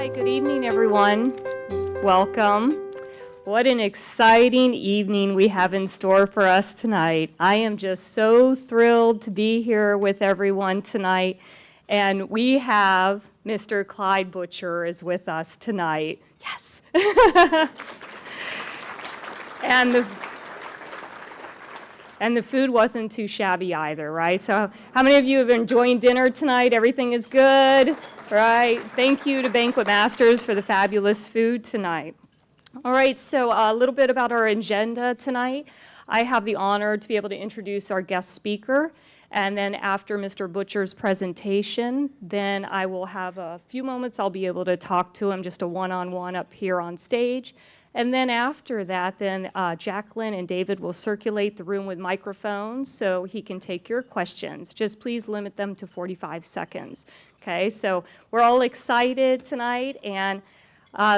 right, good evening, everyone. Welcome. What an exciting evening we have in store for us tonight. I am just so thrilled to be here with everyone tonight. And we have Mr. Clyde Butcher is with us tonight. Yes. And the food wasn't too shabby either, right? So how many of you have been enjoying dinner tonight? Everything is good, right? Thank you to Banquet Masters for the fabulous food tonight. All right, so a little bit about our agenda tonight. I have the honor to be able to introduce our guest speaker. And then after Mr. Butcher's presentation, then I will have a few moments I'll be able to talk to him, just a one-on-one up here on stage. And then after that, then Jacqueline and David will circulate the room with microphones so he can take your questions. Just please limit them to 45 seconds. Okay, so we're all excited tonight, and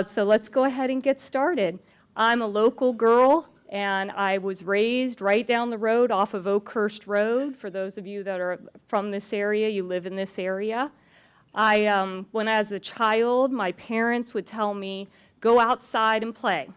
so let's go ahead and get started. I'm a local girl, and I was raised right down the road off of Oakhurst Road. For those of you that are from this area, you live in this area. When I was a child, my parents would tell me, go outside and play.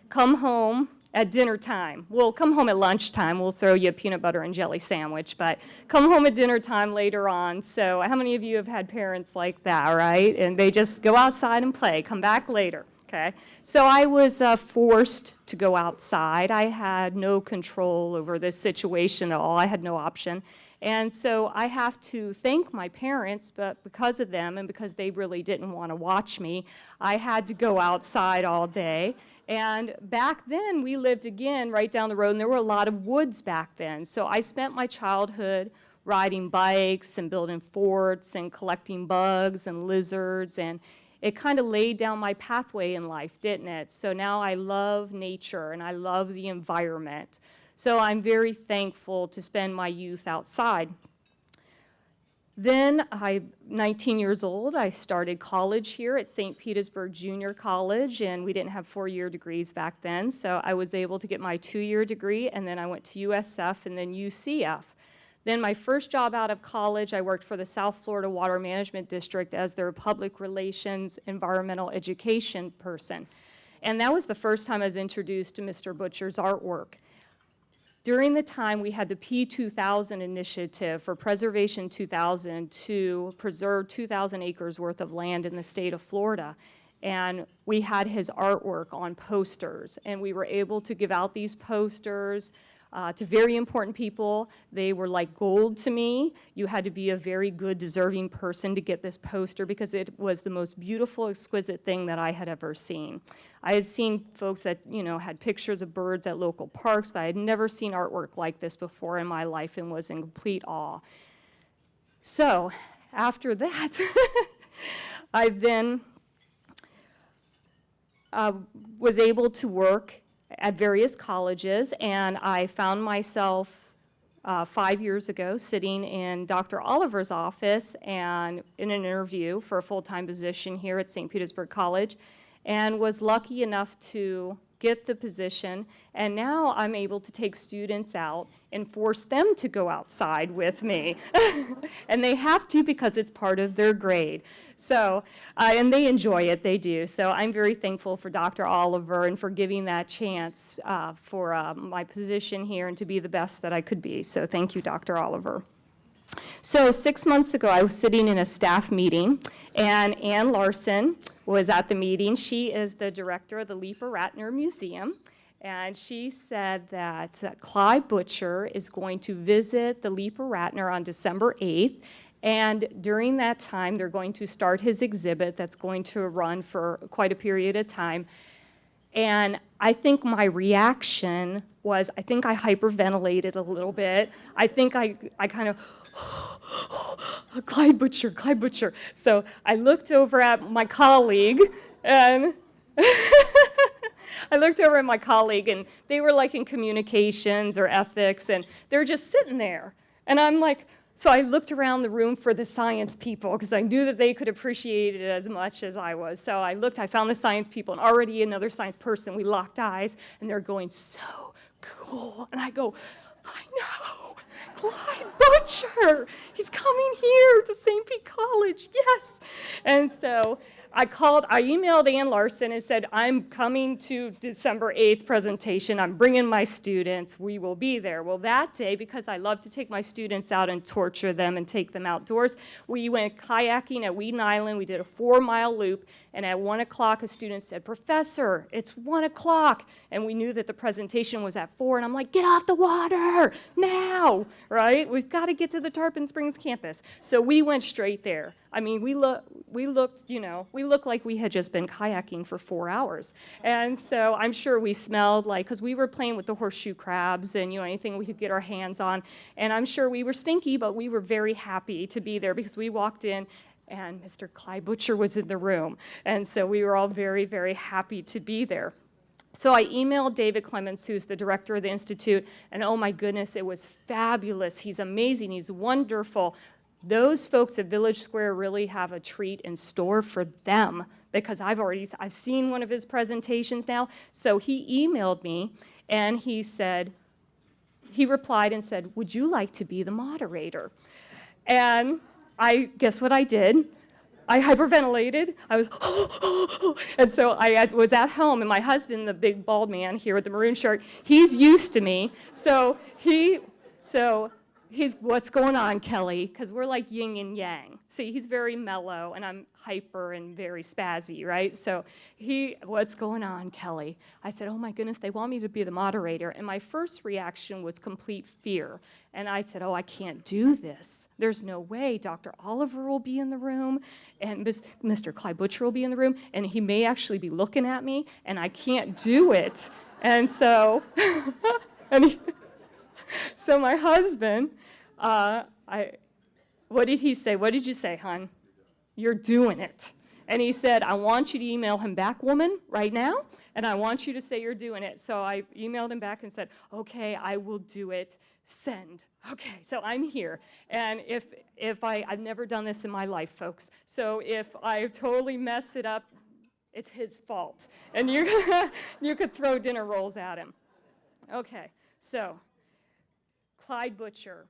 Come home at dinner time. Well, come home at lunchtime. We'll throw you a peanut butter and jelly sandwich, but come home at dinner time later on. So how many of you have had parents like that, right? And they just go outside and play, come back later, okay? So I was forced to go outside. I had no control over this situation at all. I had no option. And so I have to thank my parents, but because of them and because they really didn't want to watch me, I had to go outside all day. And back then, we lived again right down the road, and there were a lot of woods back then. So I spent my childhood riding bikes and building forts and collecting bugs and lizards, and it kind of laid down my pathway in life, didn't it? So now I love nature and I love the environment. So I'm very thankful to spend my youth outside. Then, 19 years old, I started college here at St. Petersburg Junior College, and we didn't have 4-year degrees back then, so I was able to get my 2-year degree, and then I went to USF and then UCF. Then my first job out of college, I worked for the South Florida Water Management District as their public relations environmental education person. And that was the first time I was introduced to Mr. Butcher's artwork. During the time, we had the P2000 initiative for Preservation 2000 to preserve 2,000 acres worth of land in the state of Florida. And we had his artwork on posters, and we were able to give out these posters to very important people. They were like gold to me. You had to be a very good, deserving person to get this poster because it was the most beautiful, exquisite thing that I had ever seen. I had seen folks that, had pictures of birds at local parks, but I had never seen artwork like this before in my life and was in complete awe. So after that, I then was able to work at various colleges, and I found myself 5 years ago sitting in Dr. Oliver's office and in an interview for a full-time position here at St. Petersburg College, and was lucky enough to get the position, and now I'm able to take students out and force them to go outside with me. And they have to because it's part of their grade. So, and they enjoy it, they do. So I'm very thankful for Dr. Oliver and for giving that chance for my position here and to be the best that I could be. So thank you, Dr. Oliver. So 6 months ago, I was sitting in a staff meeting, and Ann Larson was at the meeting. She is the director of the Leeper Ratner Museum, and she said that Clyde Butcher is going to visit the Leeper Ratner on December 8th, and during that time, they're going to start his exhibit that's going to run for quite a period of time. And I think my reaction was, I think I hyperventilated a little bit. I think I kind of, Clyde Butcher, Clyde Butcher. So I looked over at my colleague, and and they were like in communications or ethics, and they're just sitting there. And I'm like, so I looked around the room for the science people because I knew that they could appreciate it as much as I was. So I found the science people, and already another science person. We locked eyes, and they're going, so cool. And I go, I know, Clyde Butcher. He's coming here to St. Pete College, yes. And so I emailed Ann Larson and said, I'm coming to December 8th presentation. I'm bringing my students. We will be there. Well, that day, because I love to take my students out and torture them and take them outdoors, we went kayaking at Weeden Island. We did a 4-mile loop. And at 1 o'clock, a student said, Professor, it's 1 o'clock. And we knew that the presentation was at 4. And I'm like, get off the water now, right? We've got to get to the Tarpon Springs campus. So we went straight there. I mean, we looked like we had just been kayaking for 4 hours. And so I'm sure we smelled like, because we were playing with the horseshoe crabs and, anything we could get our hands on. And I'm sure we were stinky, but we were very happy to be there because we walked in and Mr. Clyde Butcher was in the room. And so we were all very, very happy to be there. So I emailed David Clements, who's the director of the Institute, and oh my goodness, it was fabulous. He's amazing. He's wonderful. Those folks at Village Square really have a treat in store for them because I've seen one of his presentations now. So he emailed me and he replied and said, would you like to be the moderator? And guess what I did? I hyperventilated. I was, and so I was at home, and my husband, the big bald man here with the maroon shirt, he's used to me. So he's, what's going on, Kelly? Because we're like yin and yang. See, he's very mellow, and I'm hyper and very spazzy, right? So what's going on, Kelly? I said, oh my goodness, they want me to be the moderator. And my first reaction was complete fear. And I said, oh, I can't do this. There's no way. Dr. Oliver will be in the room, and Mr. Clyde Butcher will be in the room, and he may actually be looking at me, and I can't do it. And so, so my husband, what did he say? What did you say, hon? You're doing it. And he said, I want you to email him back, woman, right now, and I want you to say you're doing it. So I emailed him back and said, okay, I will do it. Send. Okay, so I'm here. And I've never done this in my life, folks. So if I totally mess it up, it's his fault. And you could throw dinner rolls at him. Okay, so Clyde Butcher.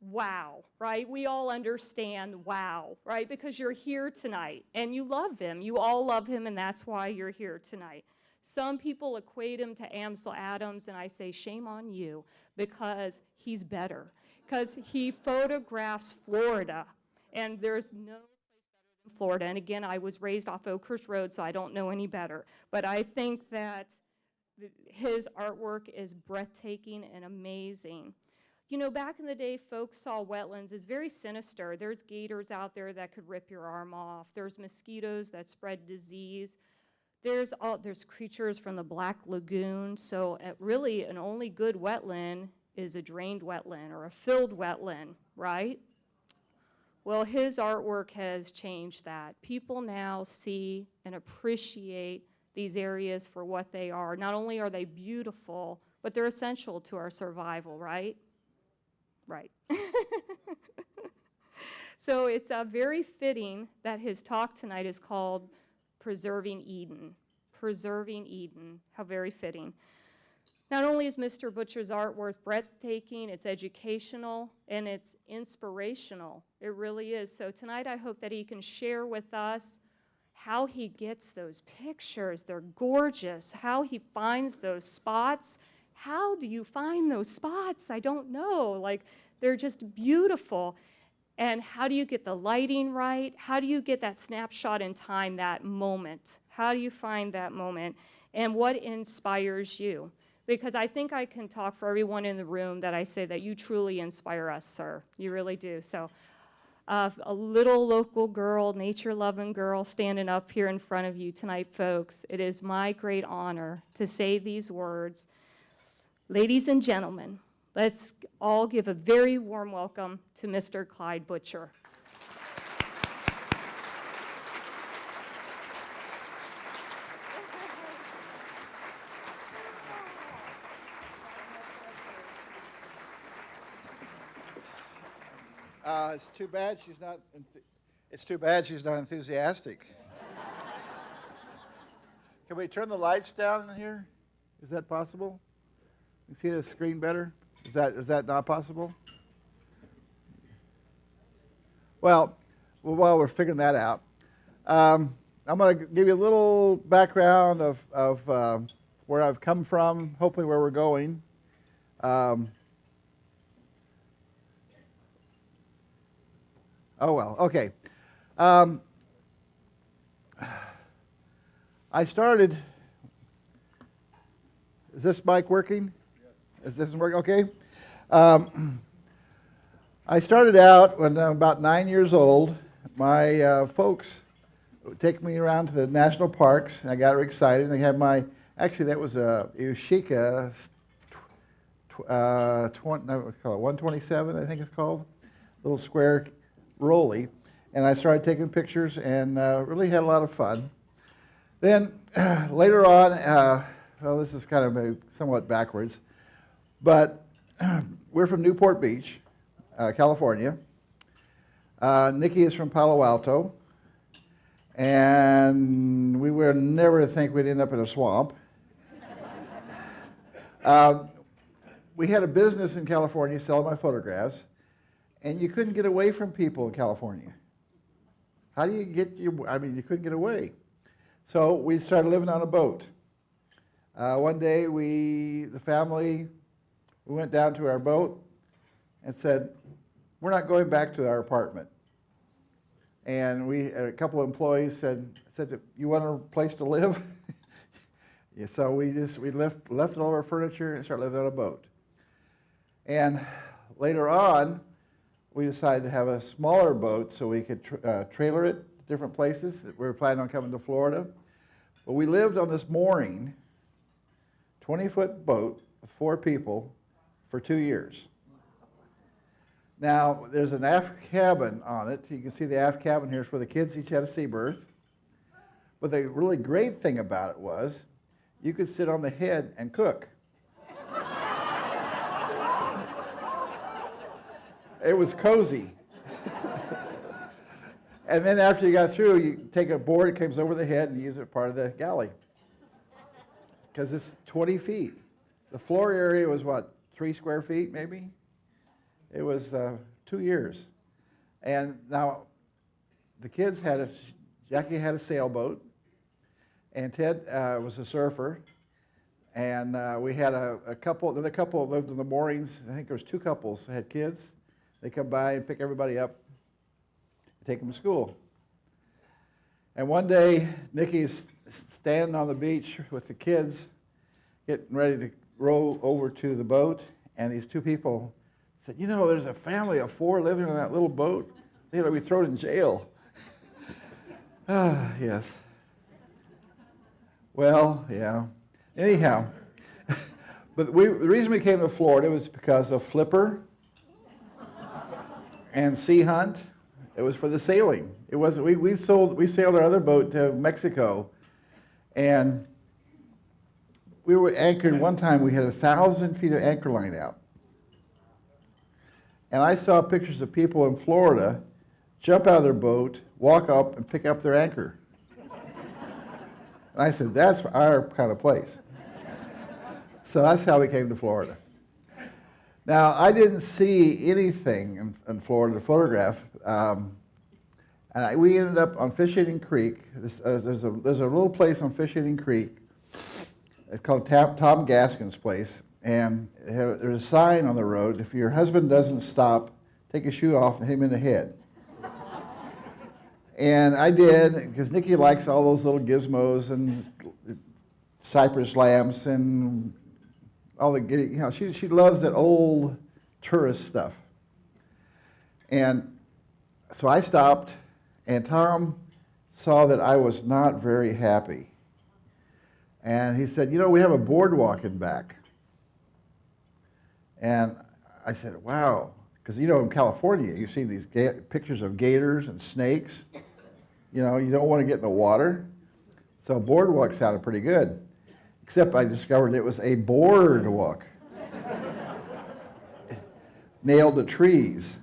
Wow, right? We all understand wow, right? Because you're here tonight and you love him. You all love him, and that's why you're here tonight. Some people equate him to Ansel Adams, and I say shame on you because he's better. Because he photographs Florida, and there's no place better than Florida. And again, I was raised off Oakhurst Road, so I don't know any better. But I think that his artwork is breathtaking and amazing. Back in the day, folks saw wetlands as very sinister. There's gators out there that could rip your arm off. There's mosquitoes that spread disease. There's creatures from the Black Lagoon. So really, an only good wetland is a drained wetland or a filled wetland, right? Well, his artwork has changed that. People now see and appreciate these areas for what they are. Not only are they beautiful, but they're essential to our survival, right? Right. So it's very fitting that his talk tonight is called Preserving Eden. Preserving Eden. How very fitting. Not only is Mr. Butcher's artwork breathtaking, it's educational, and it's inspirational. It really is. So tonight I hope that he can share with us how he gets those pictures. They're gorgeous. How he finds those spots. How do you find those spots? I don't know. They're just beautiful. And how do you get the lighting right? How do you get that snapshot in time, that moment? How do you find that moment? And what inspires you? Because I think I can talk for everyone in the room that I say that you truly inspire us, sir. You really do. So a little local girl, nature-loving girl, standing up here in front of you tonight, folks. It is my great honor to say these words. Ladies and gentlemen, let's all give a very warm welcome to Mr. Clyde Butcher. It's too bad she's not. It's too bad she's not enthusiastic. Can we turn the lights down in here? Is that possible? You see the screen better? Is that not possible? Well, while we're figuring that out, I'm going to give you a little background of where I've come from, hopefully where we're going. Oh, well, okay. I started, is this mic working? Yes. Is this working? Okay. I started out when I'm about 9 years old. My folks would take me around to the national parks, and I got excited. And I had my, actually that was a Ushika 127, I think it's called, little square rolly. And I started taking pictures and really had a lot of fun. Then later on, well, this is kind of somewhat backwards, but we're from Newport Beach, California. Nikki is from Palo Alto, and we would never think we'd end up in a swamp. We had a business in California selling my photographs, and you couldn't get away from people in California. How do you get you couldn't get away. So we started living on a boat. One day the family, we went down to our boat and said, we're not going back to our apartment. And a couple of employees said, you want a place to live? Yeah, so we left all our furniture and started living on a boat. And later on, we decided to have a smaller boat so we could trailer it to different places. We were planning on coming to Florida. But we lived on this mooring, 20-foot boat with 4 people for 2 years. Now, there's an aft cabin on it. You can see the aft cabin here is where the kids each had a sea berth. But the really great thing about it was you could sit on the head and cook. It was cozy. And then after you got through, you take a board, it comes over the head, and use it as part of the galley. Because it's 20 feet. The floor area was, what, 3 square feet, maybe? It was 2 years. And now, the kids Jackie had a sailboat, and Ted was a surfer. And we had another couple that lived in the moorings. I think there was 2 couples that had kids. They come by and pick everybody up, take them to school. And one day, Nikki's standing on the beach with the kids, getting ready to row over to the boat, and these 2 people said, you know, there's a family of 4 living on that little boat. They're going to be thrown in jail. Ah, yes. Well, yeah. Anyhow, but the reason we came to Florida was because of Flipper and Sea Hunt. It was for the sailing. It wasn't. We sailed our other boat to Mexico, and we were anchored. One time we had 1,000 feet of anchor line out, and I saw pictures of people in Florida jump out of their boat, walk up, and pick up their anchor. And I said, that's our kind of place. So that's how we came to Florida. Now, I didn't see anything in Florida to photograph. And we ended up on Fish Eating Creek. There's a little place on Fish Eating Creek. It's called Tom Gaskin's place. And there's a sign on the road, if your husband doesn't stop, take his shoe off and hit him in the head. And I did, because Nikki likes all those little gizmos and cypress lamps and all the, she loves that old tourist stuff. And so I stopped, and Tom saw that I was not very happy. And he said, we have a boardwalk in back. And I said, wow, because in California, you've seen these pictures of gators and snakes. You don't want to get in the water. So boardwalk sounded pretty good. Except I discovered it was a boardwalk. Nailed to trees.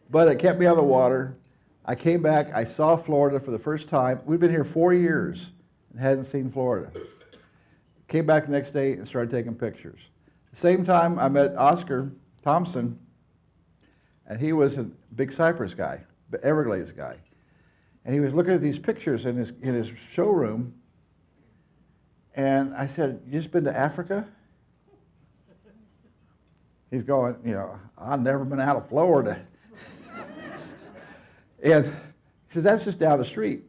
But it kept me out of the water. I came back, I saw Florida for the first time. We've been here 4 years and hadn't seen Florida. Came back the next day and started taking pictures. The same time I met Oscar Thompson, and he was a big cypress guy, Everglades guy. And he was looking at these pictures in his showroom. And I said, "You just been to Africa?" He's going, "I've never been out of Florida." And he says, "That's just down the street."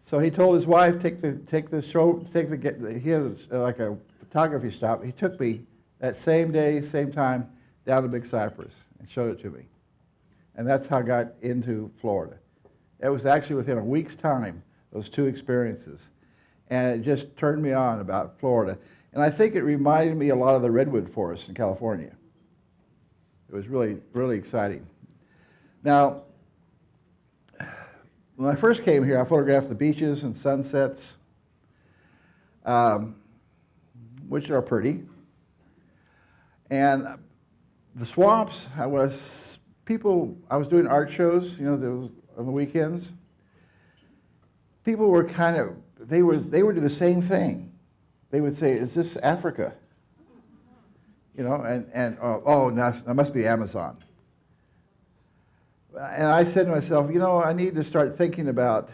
So he told his wife, he has like a photography stop. He took me that same day, same time, down to Big Cypress and showed it to me. And that's how I got into Florida. It was actually within a week's time, those two experiences. And it just turned me on about Florida. And I think it reminded me a lot of the redwood forests in California. It was really, really exciting. Now, when I first came here, I photographed the beaches and sunsets, which are pretty. And the swamps, I was doing art shows, there was, on the weekends. People were they would do the same thing. They would say, "Is this Africa?" Oh, that must be Amazon. And I said to myself, I need to start thinking about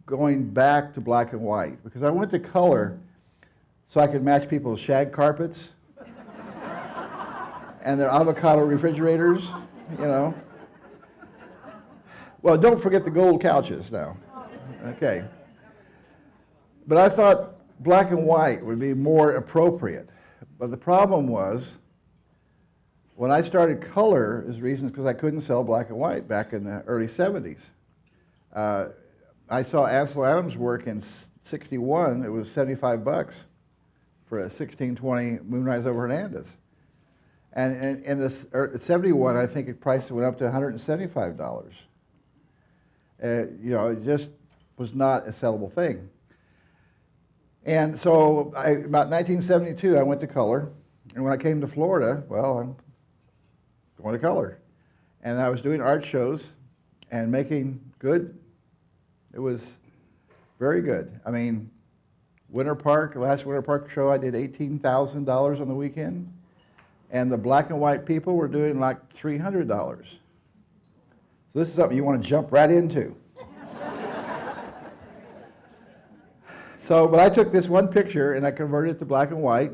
going back to black and white, because I went to color so I could match people's shag carpets and their avocado refrigerators, Well, don't forget the gold couches now. Okay. But I thought black and white would be more appropriate. But the problem was, when I started color, is reasons because I couldn't sell black and white back in the early 70s. I saw Ansel Adams' work in '61. It was $75 for a 1620 Moonrise over Hernandez. And in this '71, I think it priced went up to $175. It just was not a sellable thing. And so about 1972, I went to color. And when I came to Florida, well, I'm going to color. And I was doing art shows and making good. It was very good. I mean, last Winter Park show, I did $18,000 on the weekend. And the black and white people were doing like $300. So this is something you want to jump right into. But I took this one picture and I converted it to black and white.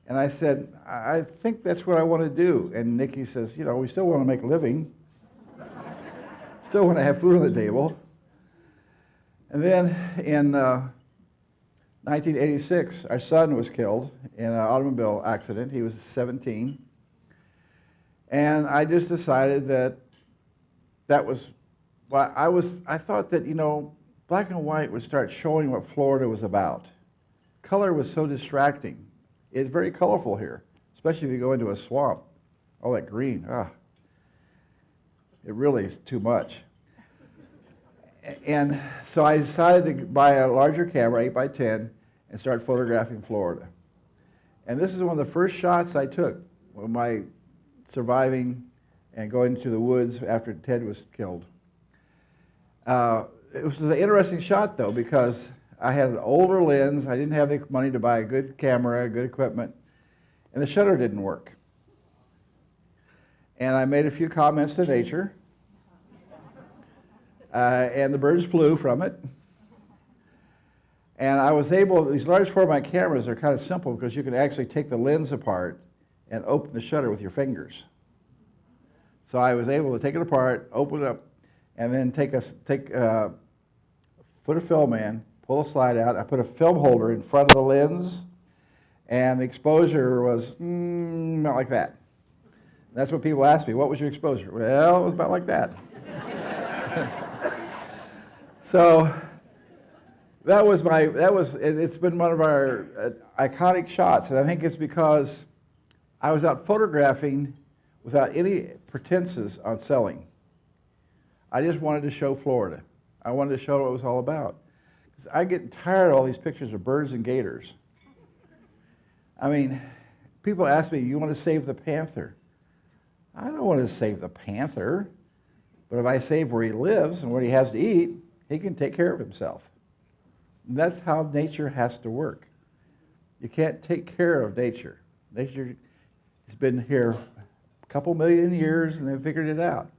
And I said, "I think that's what I want to do." And Nikki says, "We still want to make a living. Still want to have food on the table." And then in 1986, our son was killed in an automobile accident. He was 17. And I just decided that was, well, I thought that, black and white would start showing what Florida was about. Color was so distracting. It's very colorful here, especially if you go into a swamp. All that green, it really is too much. And so I decided to buy a larger camera, 8x10, and start photographing Florida. And this is one of the first shots I took of my surviving and going to the woods after Ted was killed. It was an interesting shot, though, because I had an older lens. I didn't have the money to buy a good camera, good equipment, and the shutter didn't work. And I made a few comments to nature, and the birds flew from it. And I was able, these large format cameras are kind of simple because you can actually take the lens apart and open the shutter with your fingers. So I was able to take it apart, open it up, and then put a film in, pull a slide out. I put a film holder in front of the lens, and the exposure was not like that. That's what people ask me, "What was your exposure?" Well, it was about like that. So it's been one of our iconic shots, and I think it's because I was out photographing without any pretenses on selling. I just wanted to show Florida. I wanted to show what it was all about. Because I get tired of all these pictures of birds and gators. I mean, people ask me, "You want to save the panther?" I don't want to save the panther, but if I save where he lives and what he has to eat, he can take care of himself. And that's how nature has to work. You can't take care of nature. Nature has been here a couple million years and they've figured it out.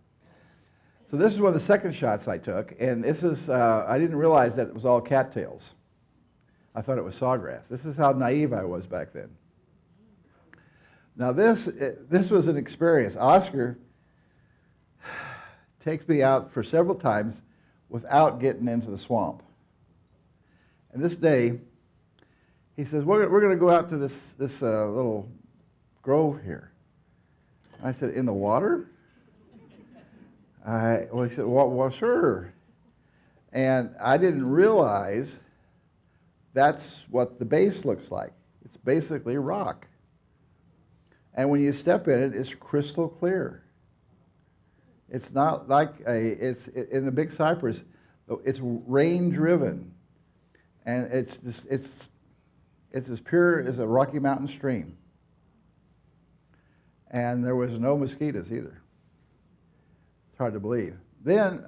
So this is one of the second shots I took, and this is, I didn't realize that it was all cattails. I thought it was sawgrass. This is how naive I was back then. Now this was an experience. Oscar takes me out for several times without getting into the swamp. And this day, he says, we're going to go out to this little grove here. I said, in the water? Well, he said, well, sure. And I didn't realize that's what the base looks like. It's basically rock. And when you step in it, it's crystal clear. It's not like in the Big Cypress, it's rain-driven. And it's as pure as a Rocky Mountain stream. And there was no mosquitoes either. It's hard to believe. Then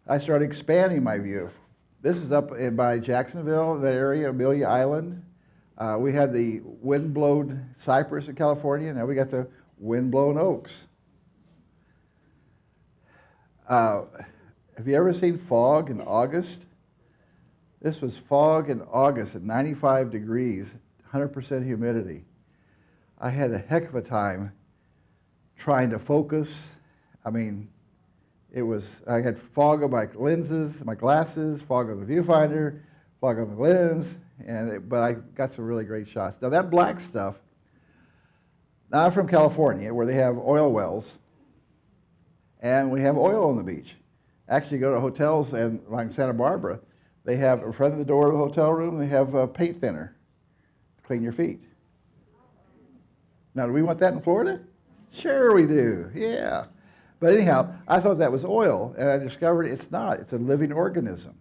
I started expanding my view. This is up by Jacksonville, that area, Amelia Island. We had the wind-blown cypress in California. Now we got the wind-blown oaks. Have you ever seen fog in August? This was fog in August at 95 degrees, 100% humidity. I had a heck of a time trying to focus. I mean, I had fog on my lenses, my glasses, fog on the viewfinder, fog on the lens, but I got some really great shots. Now that black stuff, now I'm from California where they have oil wells, and we have oil on the beach. Actually, you go to hotels, and like Santa Barbara, they have in front of the door of the hotel room, they have paint thinner to clean your feet. Now, do we want that in Florida? Sure we do, yeah. But anyhow, I thought that was oil, and I discovered it's not. It's a living organism.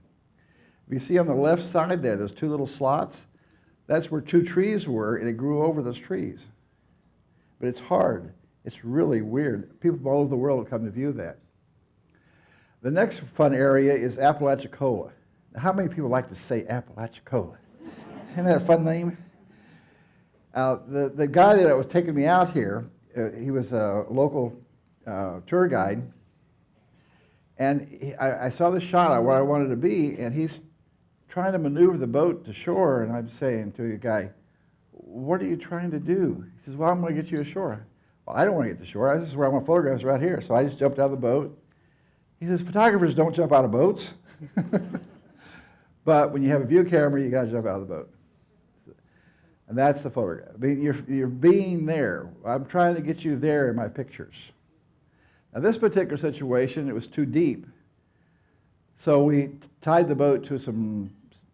If you see on the left side there, those two little slots, that's where two trees were, and it grew over those trees. But it's hard. It's really weird. People from all over the world will come to view that. The next fun area is Apalachicola. Now, how many people like to say Apalachicola? Isn't that a fun name? The guy that was taking me out here, he was a local tour guide, and I saw the shot of where I wanted to be, and he's trying to maneuver the boat to shore, and I'm saying to the guy, what are you trying to do? He says, well, I'm going to get you ashore. Well, I don't want to get to shore. This is where I want photographs right here. So I just jumped out of the boat. He says, photographers don't jump out of boats. But when you have a view camera, you got to jump out of the boat. And that's the photograph. I mean, you're being there. I'm trying to get you there in my pictures. Now, this particular situation, it was too deep. So we tied the boat to some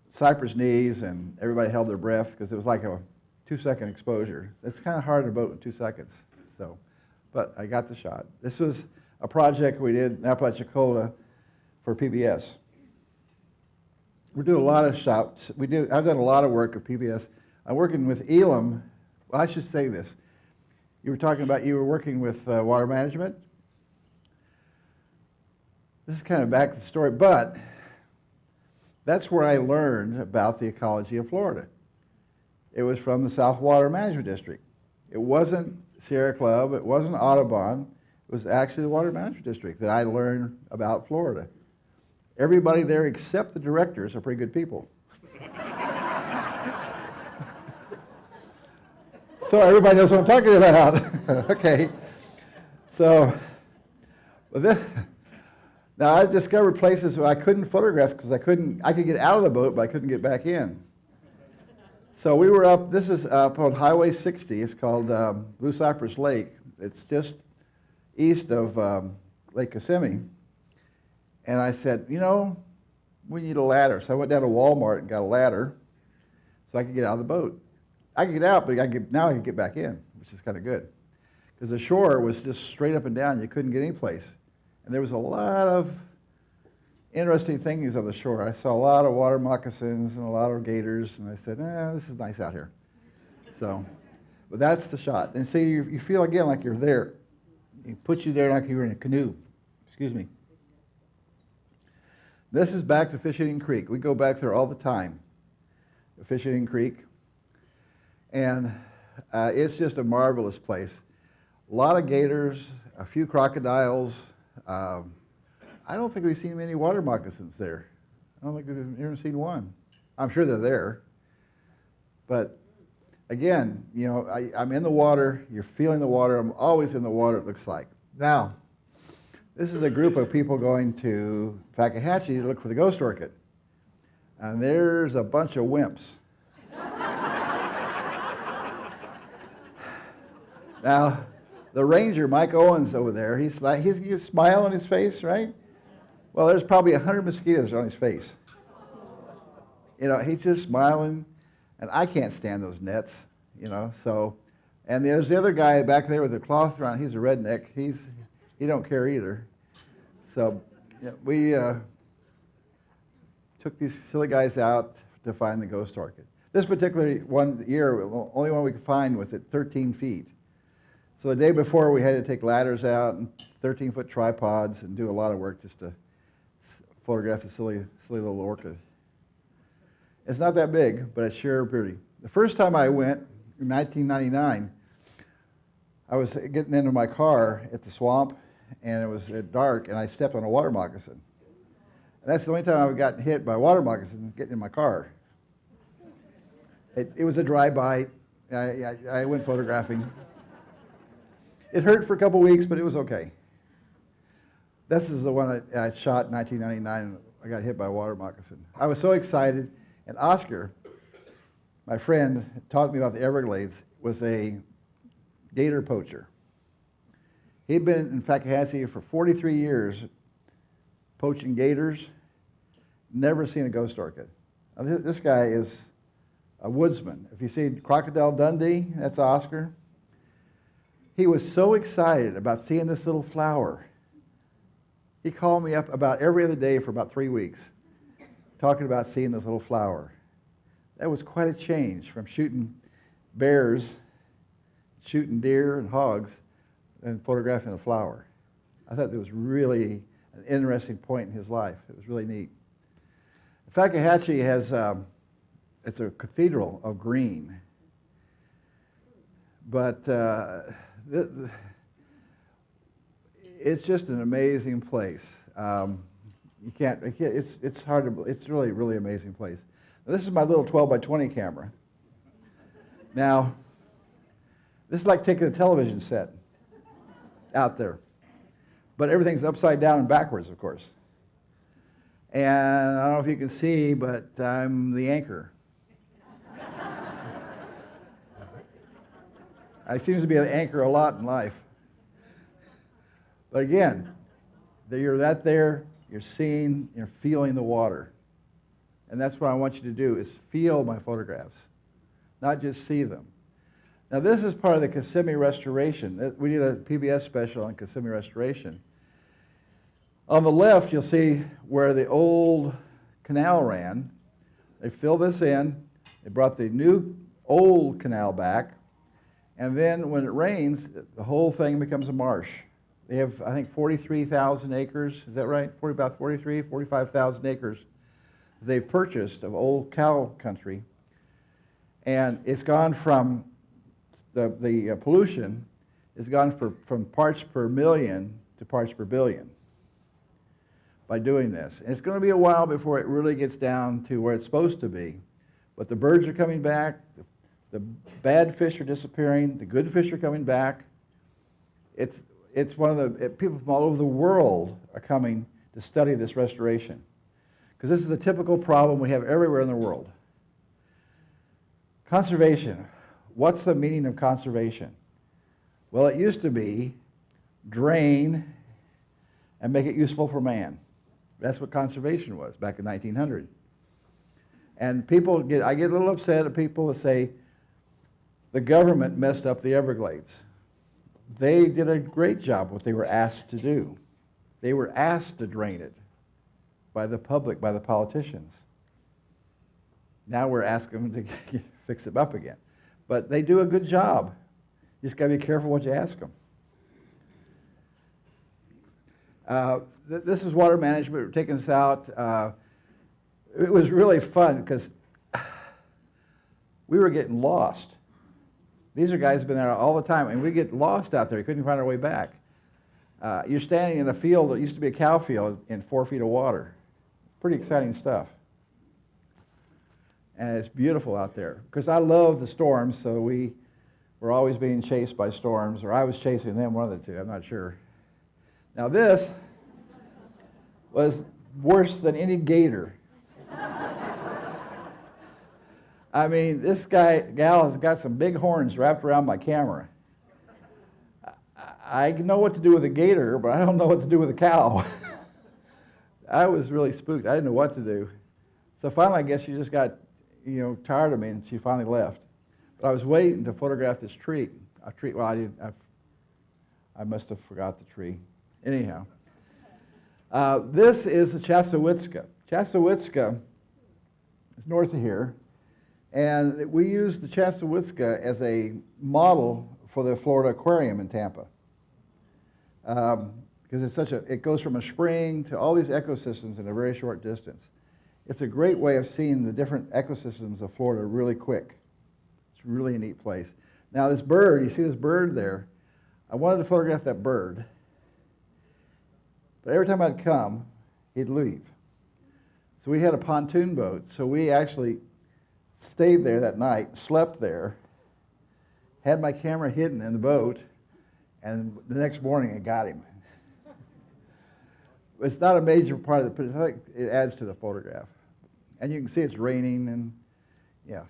cypress knees, and everybody held their breath because it was like a 2-second exposure. It's kind of hard to boat in 2 seconds. So, but I got the shot. This was a project we did in Apalachicola for PBS. We're doing a lot of shots. I've done a lot of work at PBS. I'm working with Elam. Well, I should say this. You were talking about you were working with water management. This is kind of back to the story, but that's where I learned about the ecology of Florida. It was from the South Water Management District. It wasn't Sierra Club, it wasn't Audubon, it was actually the Water Management District that I learned about Florida. Everybody there except the directors are pretty good people. So everybody knows what I'm talking about. Okay. So, now I've discovered places where I couldn't photograph because I could get out of the boat, but I couldn't get back in. So we were up, this is up on Highway 60. It's called Blue Cypress Lake. It's just east of Lake Kissimmee. And I said, you know, we need a ladder. So I went down to Walmart and got a ladder so I could get out of the boat. I could get out, but now I could get back in, which is kind of good. Because the shore was just straight up and down. You couldn't get any place. And there was a lot of interesting things on the shore. I saw a lot of water moccasins and a lot of gators, and I said, this is nice out here. So, but that's the shot. And see, you feel again like you're there. It puts you there like you're in a canoe. Excuse me. This is back to Fish Eating Creek. We go back there all the time, Fish Eating Creek. And it's just a marvelous place. A lot of gators, a few crocodiles, I don't think we've seen many water moccasins there. I don't think we've ever seen one. I'm sure they're there. But again, you know, I'm in the water, you're feeling the water, I'm always in the water, it looks like. Now, this is a group of people going to Fakahatchee to look for the ghost orchid. And there's a bunch of wimps. Now, the ranger, Mike Owens over there, he's got a smile on his face, right? Well, there's probably 100 mosquitoes on his face. You know, he's just smiling, and I can't stand those nets, you know, so. And there's the other guy back there with the cloth around, he's a redneck, he don't care either. So, you know, we took these silly guys out to find the ghost orchid. This particular one year, the only one we could find was at 13 feet. So the day before, we had to take ladders out and 13-foot tripods and do a lot of work just to photograph the silly little orchid. It's not that big, but it's sure pretty. The first time I went, in 1999, I was getting into my car at the swamp, and it was dark, and I stepped on a water moccasin. And that's the only time I've gotten hit by a water moccasin getting in my car. It was a drive-by. I went photographing. It hurt for a couple weeks, but it was okay. This is the one I shot in 1999. I got hit by a water moccasin. I was so excited, and Oscar, my friend, taught me about the Everglades, was a gator poacher. He'd been in Fakahatchee for 43 years poaching gators, never seen a ghost orchid. Now, this guy is a woodsman. If you see Crocodile Dundee, that's Oscar. He was so excited about seeing this little flower. He called me up about every other day for about 3 weeks, talking about seeing this little flower. That was quite a change from shooting bears, shooting deer and hogs, and photographing a flower. I thought that was really an interesting point in his life. It was really neat. Fakahatchee has, it's a cathedral of green. But it's just an amazing place. It's hard to, it's really, really amazing place. Now, this is my little 12 by 20 camera. Now, this is like taking a television set out there. But everything's upside down and backwards, of course. And I don't know if you can see, but I'm the anchor. I seem to be an anchor a lot in life. But again, you're there, you're seeing, you're feeling the water. And that's what I want you to do, is feel my photographs, not just see them. Now this is part of the Kissimmee restoration. We did a PBS special on Kissimmee restoration. On the left, you'll see where the old canal ran. They filled this in, they brought the new old canal back, and then when it rains, the whole thing becomes a marsh. They have, I think, 43,000 acres, is that right? About 45,000 acres they've purchased of old cow country. And it's gone from, the pollution has gone from parts per million to parts per billion by doing this. And it's going to be a while before it really gets down to where it's supposed to be. But the birds are coming back, the bad fish are disappearing, the good fish are coming back. It's one of the, people from all over the world are coming to study this restoration. Because this is a typical problem we have everywhere in the world. Conservation. What's the meaning of conservation? Well, it used to be drain and make it useful for man. That's what conservation was back in 1900. And I get a little upset at people that say the government messed up the Everglades. They did a great job what they were asked to do. They were asked to drain it by the public, by the politicians. Now we're asking them to fix it up again. But they do a good job. You just got to be careful what you ask them. This is water management. We're taking this out. It was really fun because we were getting lost. These are guys who've been there all the time, and we get lost out there. We couldn't find our way back. You're standing in a field that used to be a cow field in 4 feet of water. Pretty exciting stuff. And it's beautiful out there. Because I love the storms, so we were always being chased by storms, or I was chasing them, one of the two, I'm not sure. Now this was worse than any gator. I mean, this gal has got some big horns wrapped around my camera. I know what to do with a gator, but I don't know what to do with a cow. I was really spooked. I didn't know what to do. So finally, I guess she just got, tired of me, and she finally left. But I was waiting to photograph this tree. Well, I must have forgot the tree. Anyhow, this is the Chasowitska. Chasowitska is north of here, and we use the Chasowitska as a model for the Florida Aquarium in Tampa. Because it goes from a spring to all these ecosystems in a very short distance. It's a great way of seeing the different ecosystems of Florida really quick. It's really a neat place. Now this bird, you see this bird there, I wanted to photograph that bird, but every time I'd come, he'd leave. So we had a pontoon boat, so we actually stayed there that night, slept there, had my camera hidden in the boat, and the next morning I got him. It's not a major part of but I think it adds to the photograph. And you can see it's raining, and yes,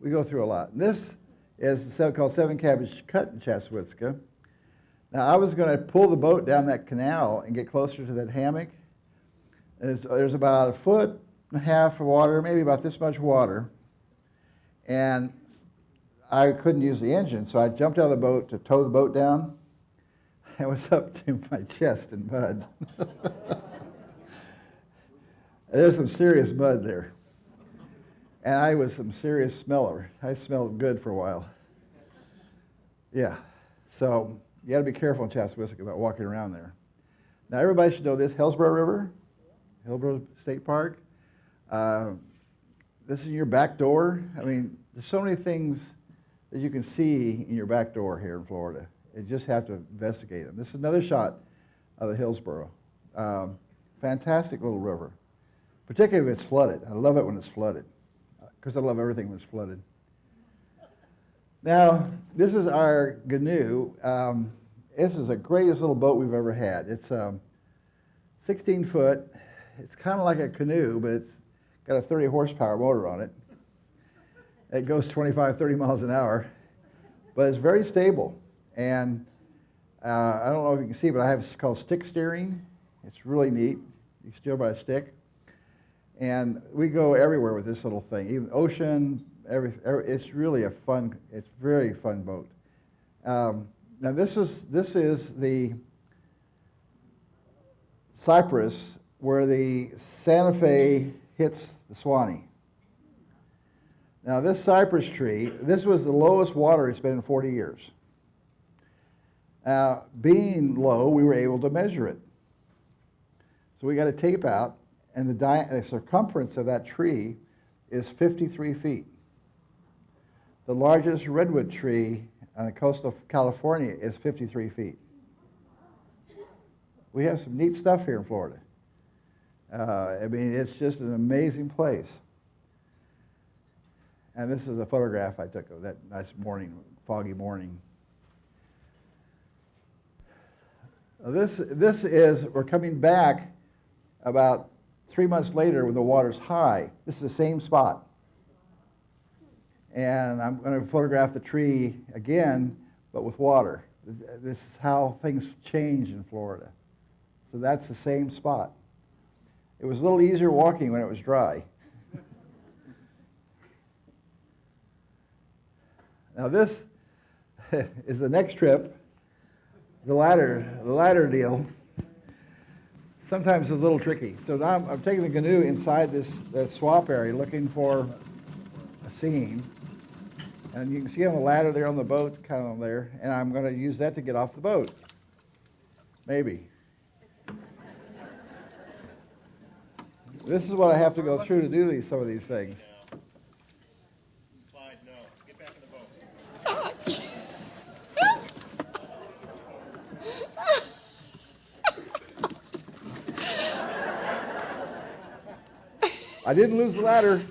we go through a lot. And this is called Seven Cabbage Cut in Chasowitska. Now, I was going to pull the boat down that canal and get closer to that hammock. There's about 1.5 foot of water, maybe about this much water. And I couldn't use the engine, so I jumped out of the boat to tow the boat down. I was up to my chest in mud. There's some serious mud there. And I was some serious smeller. I smelled good for a while. Yeah. So you got to be careful in Chasowitska about walking around there. Now everybody should know this Hillsborough River, Hillsborough State Park. This is your back door. I mean, there's so many things that you can see in your back door here in Florida. You just have to investigate them. This is another shot of the Hillsborough. Fantastic little river, particularly if it's flooded. I love it when it's flooded, because I love everything when it's flooded. Now, this is our canoe. This is the greatest little boat we've ever had. It's 16 foot. It's kind of like a canoe, but it's got a 30 horsepower motor on it. It goes 25, 30 miles an hour, but it's very stable. And I don't know if you can see, but I have it's called stick steering. It's really neat. You steer by a stick. And we go everywhere with this little thing, even ocean, it's really a fun, it's very fun boat. Now this is the cypress where the Santa Fe hits the Swanee. Now this cypress tree, this was the lowest water it's been in 40 years. Being low, we were able to measure it. So we got a tape out, and the circumference of that tree is 53 feet. The largest redwood tree on the coast of California is 53 feet. We have some neat stuff here in Florida. I mean, it's just an amazing place. And this is a photograph I took of that nice morning, foggy morning. This is, we're coming back about 3 months later when the water's high. This is the same spot. And I'm going to photograph the tree again, but with water. This is how things change in Florida. So that's the same spot. It was a little easier walking when it was dry. Now this is the next trip. The ladder deal, sometimes it's a little tricky. So now I'm taking the canoe inside this swamp area looking for a scene. And you can see on the ladder there on the boat, kind of there, and I'm going to use that to get off the boat. Maybe. This is what I have to go through to do some of these things. Clyde, no. Get back in the boat. I didn't lose the ladder.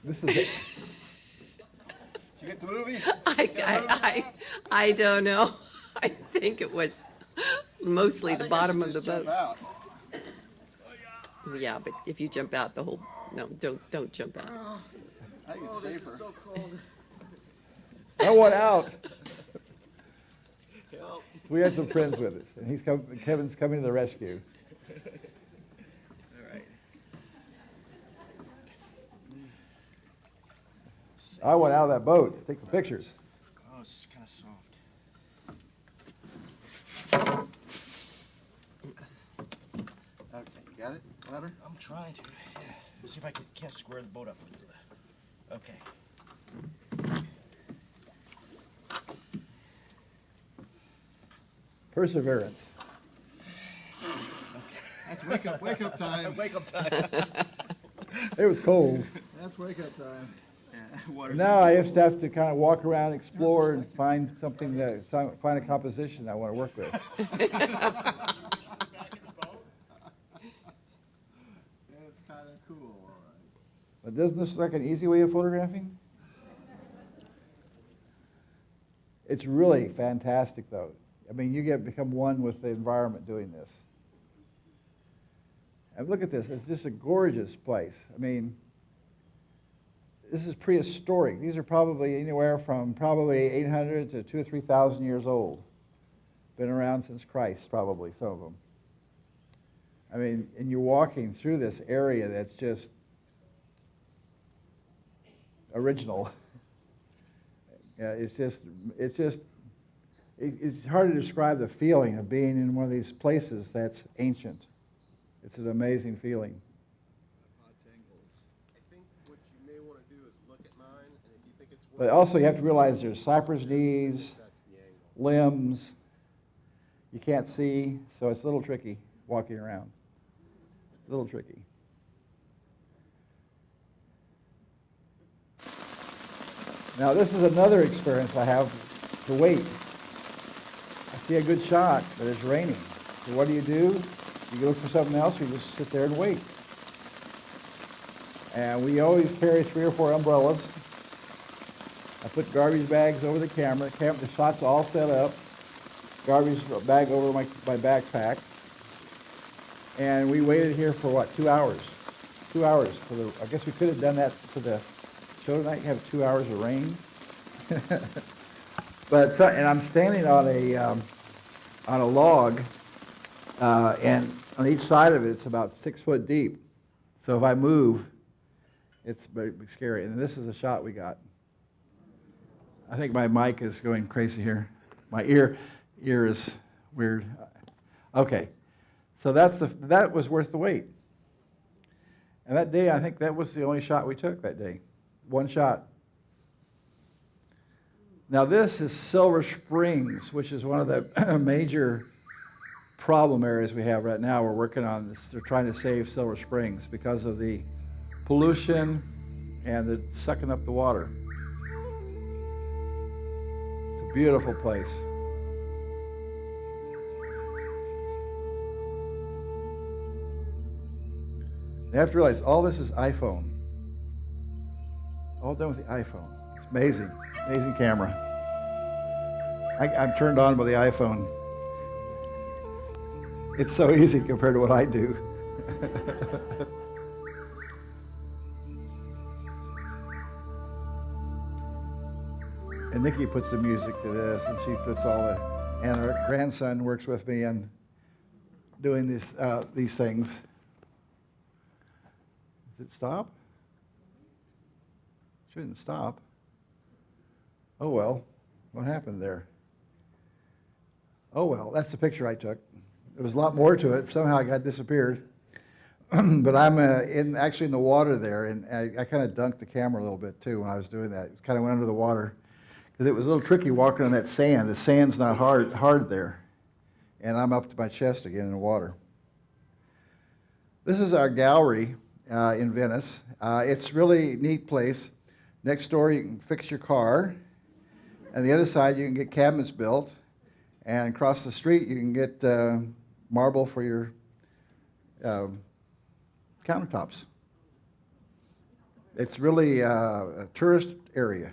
This is it. Did you get the movie? I don't know. I think it was mostly I the think I bottom should of the just boat. jump out. Yeah, but if you jump out, no, don't jump out. I think it's safer. So cold. I want out. Help. We had some friends with us, and Kevin's coming to the rescue. All right. I want out of that boat. Take the pictures. Oh, it's kind of soft. Okay, you got it? Ladder? I'm trying to. Yeah. Let's see if I can't square the boat up. Okay. Perseverance. That's wake up time. Wake up time. It was cold. That's wake up time. Yeah. Now I just have to kind of walk around, explore, and find something find a composition I want to work with. It's kind of cool, all right. But doesn't this look like an easy way of photographing? It's really fantastic, though. I mean, you become one with the environment doing this. And look at this. It's just a gorgeous place. I mean, this is prehistoric. These are probably anywhere from probably 800 to 2,000 or 3,000 years old. Been around since Christ, probably, some of them. I mean, and you're walking through this area that's just original. Yeah, it's hard to describe the feeling of being in one of these places that's ancient. It's an amazing feeling. I think what you may want to do is look at mine, and if you think it's But also you have to realize there's cypress knees, that's the angle. limbs. You can't see, so it's a little tricky walking around. A little tricky. Now this is another experience I have to wait. I see a good shot, but it's raining. So what do? You look for something else, or you just sit there and wait. And we always carry 3 or 4 umbrellas. I put garbage bags over the camera. The shot's all set up. Garbage bag over my backpack. And we waited here for what, 2 hours? 2 hours. I guess we could have done that for the show tonight. You have 2 hours of rain. And I'm standing on a log, and on each side of it, it's about 6 foot deep. So if I move, it's very scary. And this is a shot we got. I think my mic is going crazy here. My ear is weird. Okay, so that was worth the wait. And that day, I think that was the only shot we took that day. One shot. Now this is Silver Springs, which is one of the major problem areas we have right now. We're working on this. They're trying to save Silver Springs because of the pollution and the sucking up the water. It's a beautiful place. You have to realize all this is iPhone. All done with the iPhone. It's amazing. Amazing camera. I'm turned on by the iPhone. It's so easy compared to what I do. And Nikki puts the music to this, and she puts and her grandson works with me on doing these things. Does it stop? Shouldn't stop. Oh well, what happened there? Oh well, that's the picture I took. There was a lot more to it. Somehow it got disappeared. But I'm actually in the water there, and I kind of dunked the camera a little bit too when I was doing that. It kind of went under the water because it was a little tricky walking on that sand. The sand's not hard there, and I'm up to my chest again in the water. This is our gallery in Venice. It's really a neat place. Next door you can fix your car, and the other side you can get cabinets built, and across the street you can get marble for your countertops. It's really a tourist area.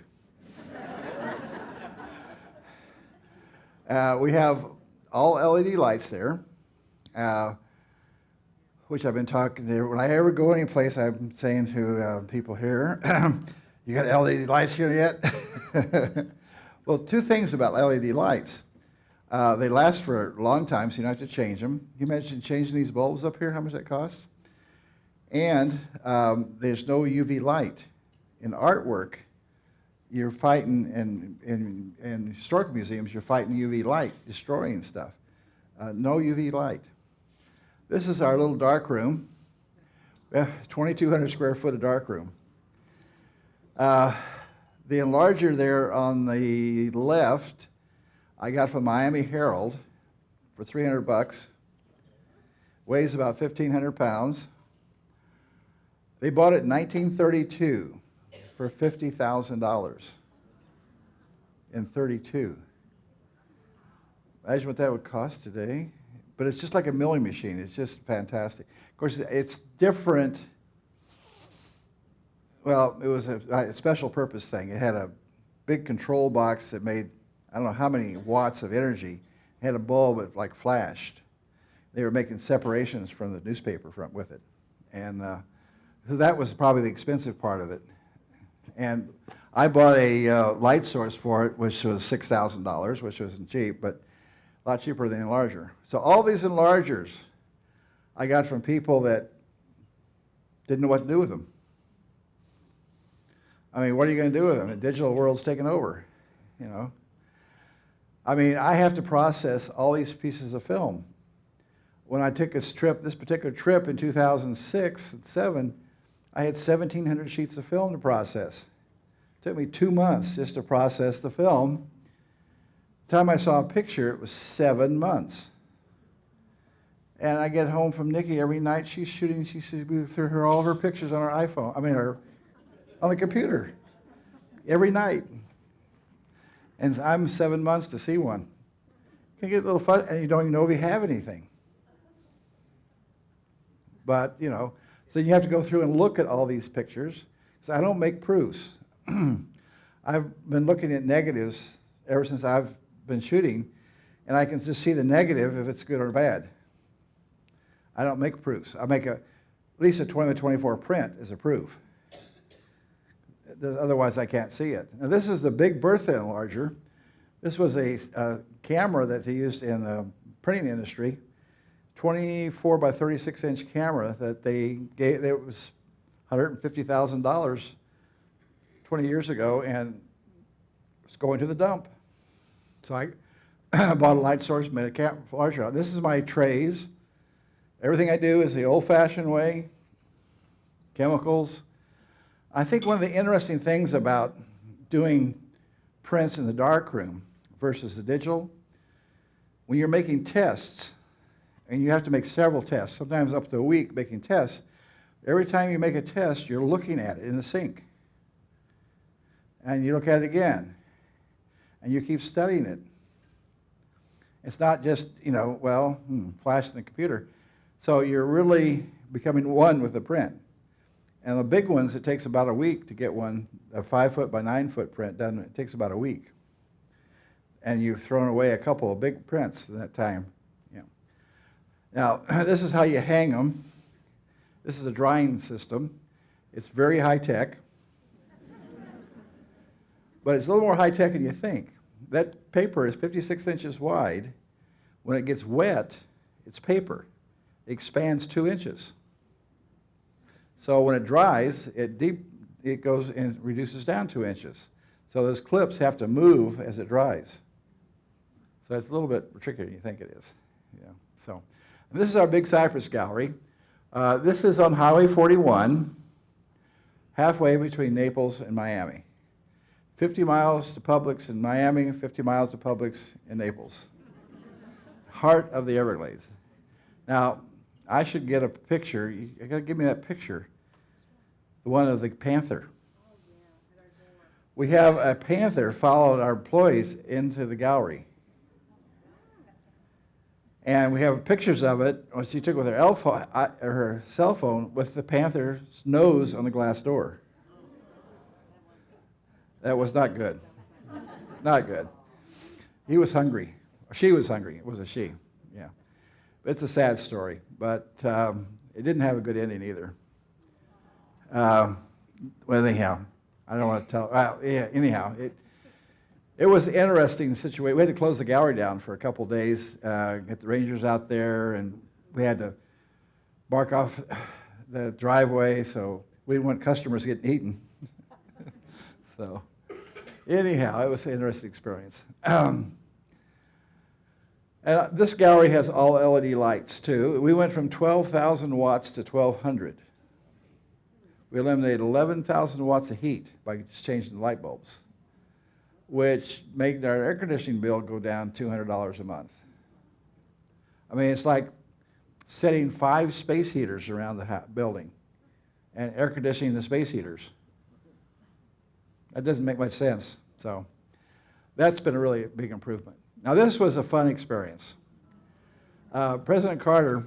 We have all LED lights there, which I've been talking to. When I ever go any place, I'm saying to people here, you got LED lights here yet? Well, two things about LED lights. They last for a long time, so you don't have to change them. Can you imagine changing these bulbs up here, how much that costs? And there's no UV light. In artwork, you're fighting, in historical museums, you're fighting UV light, destroying stuff. No UV light. This is our little dark room. We have 2,200 square foot of dark room. The enlarger there on the left, I got from Miami Herald for $300. Weighs about 1,500 pounds. They bought it in 1932 for $50,000 in 32. Imagine what that would cost today. But it's just like a milling machine. It's just fantastic. Of course, it's different. Well, it was a special purpose thing. It had a big control box that made, I don't know how many watts of energy. It had a bulb that like flashed. They were making separations from the newspaper with it. And so that was probably the expensive part of it. And I bought a light source for it, which was $6,000, which wasn't cheap, but a lot cheaper than the enlarger. So all these enlargers I got from people that didn't know what to do with them. I mean, what are you going to do with them? The digital world's taken over, you know. I mean, I have to process all these pieces of film. When I took this particular trip in 2006 and 2007, I had 1,700 sheets of film to process. It took me 2 months just to process the film. The time I saw a picture, it was 7 months. And I get home from Nikki every night. She's shooting. She sees through her all of her pictures on her iPhone. I mean, on the computer, every night. And I'm 7 months to see one. You can get a little fun, and you don't even know if you have anything. But you know, so you have to go through and look at all these pictures. So I don't make proofs. I've been looking at negatives ever since I've been shooting, and I can just see the negative if it's good or bad. I don't make proofs. I make at least a 20 by 24 print as a proof. Otherwise, I can't see it. Now, this is the Big Bertha enlarger. This was a camera that they used in the printing industry, 24 by 36 inch camera that they gave. It was $150,000 20 years ago, and it's going to the dump. So I bought a light source, made a camera larger. This is my trays. Everything I do is the old-fashioned way, chemicals. I think one of the interesting things about doing prints in the darkroom versus the digital, when you're making tests, and you have to make several tests, sometimes up to a week making tests, every time you make a test, you're looking at it in the sink. And you look at it again, and you keep studying it. It's not just, you know, well, flash in the computer. So you're really becoming one with the print. And the big ones, it takes about a week to get one, a 5 foot by 9 foot print done. It takes about a week. And you've thrown away a couple of big prints in that time. Yeah. Now, this is how you hang them. This is a drying system. It's very high tech. But it's a little more high tech than you think. That paper is 56 inches wide. When it gets wet, it's paper. It expands 2 inches. So when it dries, it goes and reduces down 2 inches. So those clips have to move as it dries. So it's a little bit trickier than you think it is. Yeah. So this is our Big Cypress Gallery. This is on Highway 41, halfway between Naples and Miami. 50 miles to Publix in Miami, 50 miles to Publix in Naples. Heart of the Everglades. Now, I should get a picture. You got to give me that picture. The one of the panther. We have a panther followed our employees into the gallery. And we have pictures of it, what she took with her cell phone with the panther's nose on the glass door. That was not good. Not good. He was hungry. She was hungry. It was a she, yeah. It's a sad story, but it didn't have a good ending either. Well, anyhow, I don't want to tell. Well, yeah, anyhow, it was an interesting situation. We had to close the gallery down for a couple days, get the rangers out there, and we had to mark off the driveway, so we didn't want customers getting eaten. So, anyhow, it was an interesting experience. And this gallery has all LED lights, too. We went from 12,000 watts to 1,200. We eliminated 11,000 watts of heat by just changing the light bulbs, which made our air conditioning bill go down $200 a month. I mean, it's like setting 5 space heaters around the building and air conditioning the space heaters. That doesn't make much sense. So that's been a really big improvement. Now, this was a fun experience. President Carter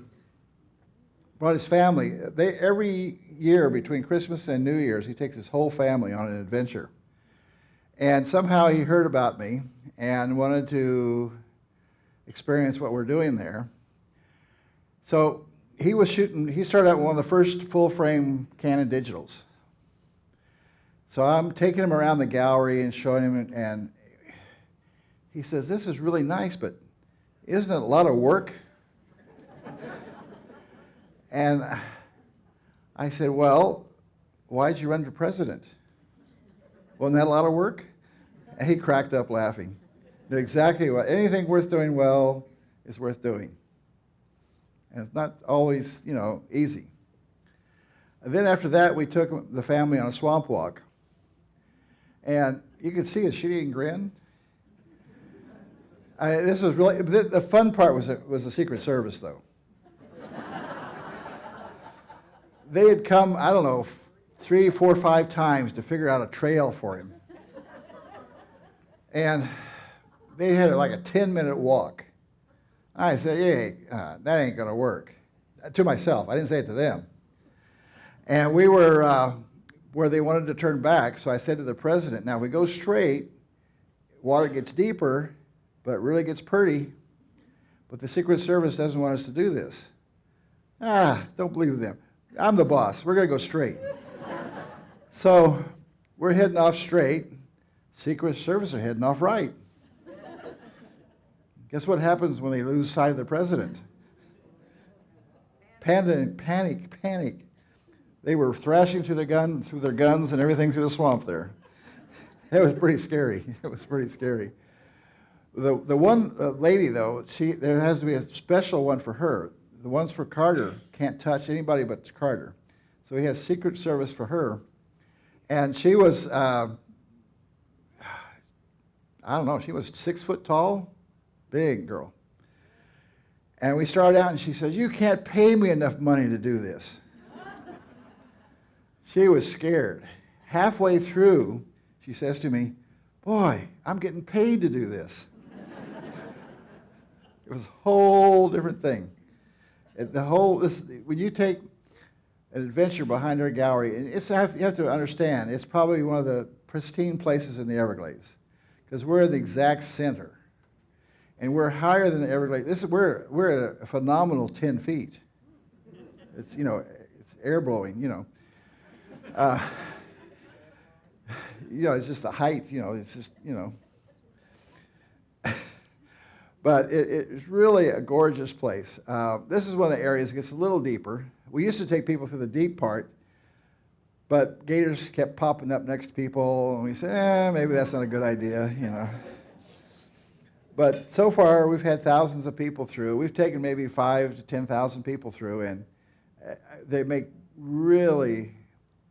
brought his family. Every year between Christmas and New Year's, he takes his whole family on an adventure. And somehow he heard about me and wanted to experience what we're doing there. So he started out with one of the first full-frame Canon digitals. So I'm taking him around the gallery and showing him, and he says, "This is really nice, but isn't it a lot of work?" And I said, "Well, why'd you run for president? Wasn't that a lot of work?" And he cracked up laughing. Knew exactly what, anything worth doing well is worth doing. And it's not always, easy. And then after that, we took the family on a swamp walk. And you could see a shit-eating grin. This was really, the fun part was the Secret Service, though. They had come, I don't know, 3, 4, 5 times to figure out a trail for him. And they had like a 10-minute walk. I said, "Hey, that ain't going to work." To myself. I didn't say it to them. And we were where they wanted to turn back, so I said to the president, "Now, if we go straight, water gets deeper, but it really gets pretty. But the Secret Service doesn't want us to do this." Don't believe them. I'm the boss. We're going to go straight. So we're heading off straight. Secret Service are heading off right. Guess what happens when they lose sight of the president? Panic. They were thrashing through their guns and everything through the swamp there. It was pretty scary. The one lady, though, there has to be a special one for her. The ones for Carter can't touch anybody but Carter. So he has Secret Service for her. And she was, I don't know, she was 6 foot tall, big girl. And we started out and she says, "You can't pay me enough money to do this." She was scared. Halfway through, she says to me, "Boy, I'm getting paid to do this." It was a whole different thing. When you take an adventure behind our gallery, and you have to understand, it's probably one of the pristine places in the Everglades, because we're in the exact center. And we're higher than the Everglades. We're at a phenomenal 10 feet. It's, it's air blowing, it's just the height, it's just, But it's really a gorgeous place. This is one of the areas that gets a little deeper. We used to take people through the deep part, but gators kept popping up next to people, and we said, maybe that's not a good idea, But so far, we've had thousands of people through. We've taken maybe 5,000 to 10,000 people through, and they make really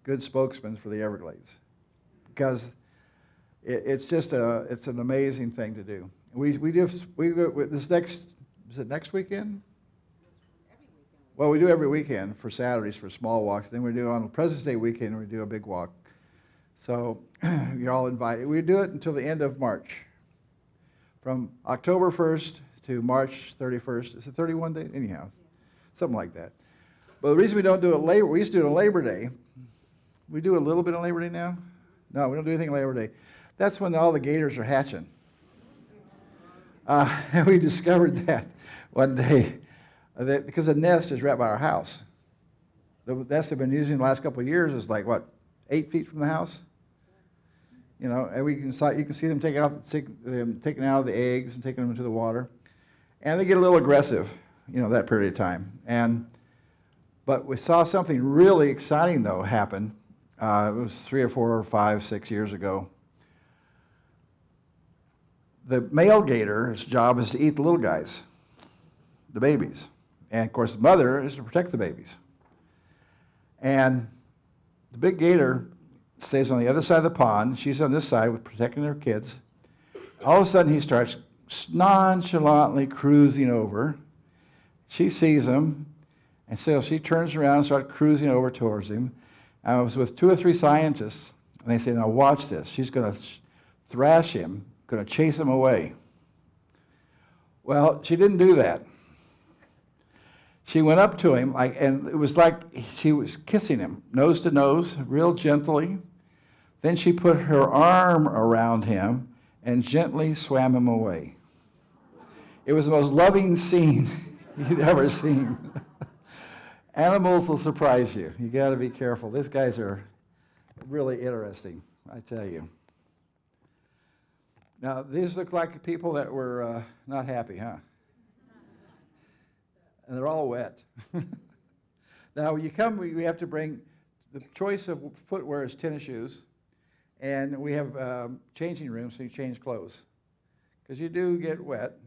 good spokesmen for the Everglades, because it's an amazing thing to do. We do this is it next weekend? Every weekend. Well, we do every weekend for Saturdays for small walks. Then we do on President's Day weekend, we do a big walk. So you're all invited. We do it until the end of March. From October 1st to March 31st. Is it 31 days? Anyhow, something like that. But the reason we don't do it we used to do it on Labor Day. We do a little bit on Labor Day now? No, we don't do anything on Labor Day. That's when all the gators are hatching. And we discovered that one day, because the nest is right by our house. The nest they've been using the last couple of years is like, what, 8 feet from the house? You know, and you can see them taking out the eggs and taking them into the water. And they get a little aggressive, you know, that period of time. But we saw something really exciting, though, happen. It was 3 or 4 or 5, 6 years ago. The male gator's job is to eat the little guys, the babies. And, of course, the mother is to protect the babies. And the big gator stays on the other side of the pond. She's on this side with protecting her kids. All of a sudden, he starts nonchalantly cruising over. She sees him, and so she turns around and starts cruising over towards him. I was with 2 or 3 scientists, and they say, now watch this. She's going to thrash him, going to chase him away. Well, she didn't do that. She went up to him, and it was like she was kissing him, nose to nose, real gently. Then she put her arm around him and gently swam him away. It was the most loving scene you'd ever seen. Animals will surprise you. You got to be careful. These guys are really interesting, I tell you. Now, these look like people that were not happy, huh? And they're all wet. Now, when you come, we have to bring, the choice of footwear is tennis shoes, and we have changing rooms so you change clothes. Because you do get wet.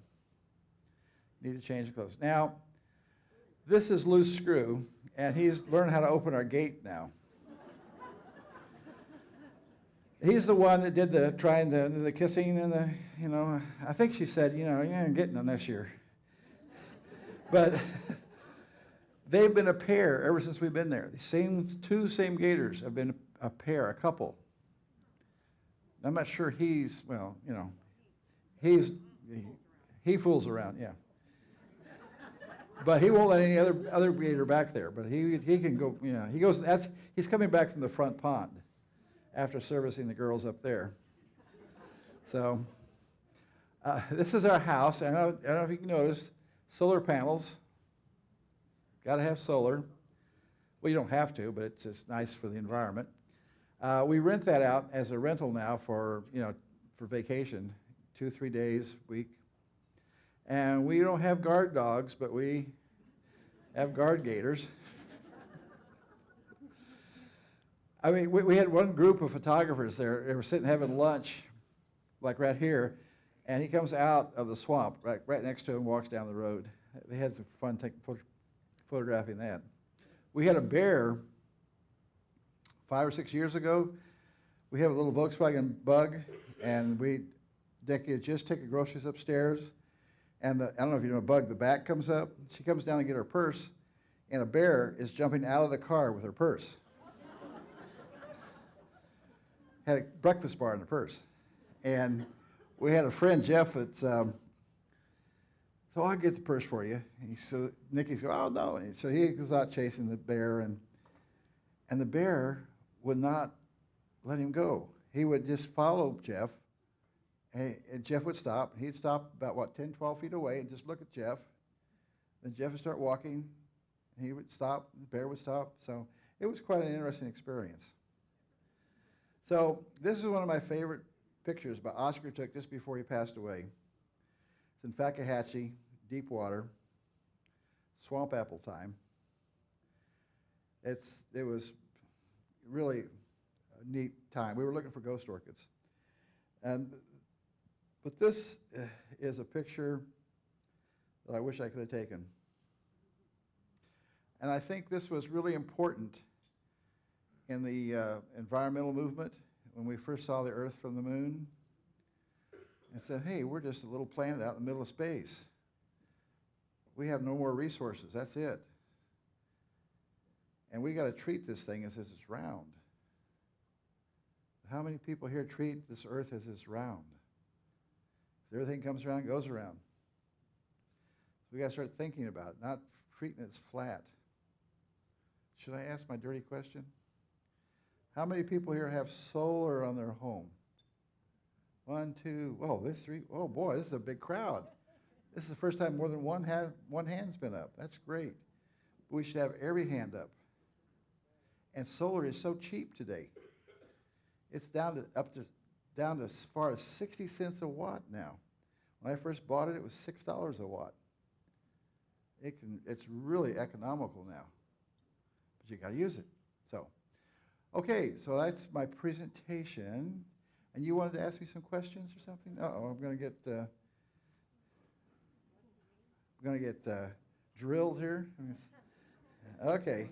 You need to change the clothes. Now, this is Loose Screw, and he's learned how to open our gate now. He's the one that did the kissing and the, you know, I think she said, you know, you ain't getting them this year. But they've been a pair ever since we've been there. The two same gators have been a pair, a couple. I'm not sure he's, well, you know, he fools around, yeah. But he won't let any other gator back there. But he can go, you know, he's coming back from the front pond after servicing the girls up there. So this is our house. I don't know if you can notice, solar panels. Got to have solar. Well, you don't have to, but it's just nice for the environment. We rent that out as a rental now for, you know, for vacation, 2-3 days a week. And we don't have guard dogs, but we have guard gators. I mean, we had one group of photographers there. They were sitting having lunch, like right here, and he comes out of the swamp right next to him, walks down the road. They had some fun photographing that. We had a bear 5 or 6 years ago. We have a little Volkswagen Bug, and Becky had just taken groceries upstairs. And I don't know if you know a Bug, the back comes up. She comes down to get her purse, and a bear is jumping out of the car with her purse. Had a breakfast bar in the purse. And we had a friend, Jeff, that's, so I'll get the purse for you. And so Nikki goes, oh, no. And so he goes out chasing the bear, and the bear would not let him go. He would just follow Jeff. And Jeff would stop. He'd stop about, 10, 12 feet away and just look at Jeff. Then Jeff would start walking. And he would stop. The bear would stop. So it was quite an interesting experience. So this is one of my favorite pictures by Oscar took just before he passed away. It's in Fakahatchee, deep water, swamp apple time. It was really a neat time. We were looking for ghost orchids. But this is a picture that I wish I could have taken. And I think this was really important in the environmental movement when we first saw the Earth from the moon and said, hey, we're just a little planet out in the middle of space. We have no more resources. That's it. And we got to treat this thing as if it's round. How many people here treat this Earth as it's round? Everything comes around, goes around. So we got to start thinking about it, not treating it as flat. Should I ask my dirty question? How many people here have solar on their home? 1, 2, oh, this 3, oh boy, this is a big crowd. This is the first time more than one hand's been up. That's great. We should have every hand up. And solar is so cheap today. It's down to as far as 60 cents a watt now. When I first bought it, it was $6 a watt. It's really economical now, but you got to use it. So, okay, so that's my presentation. And you wanted to ask me some questions or something? Uh-oh, I'm going to get drilled here. Okay.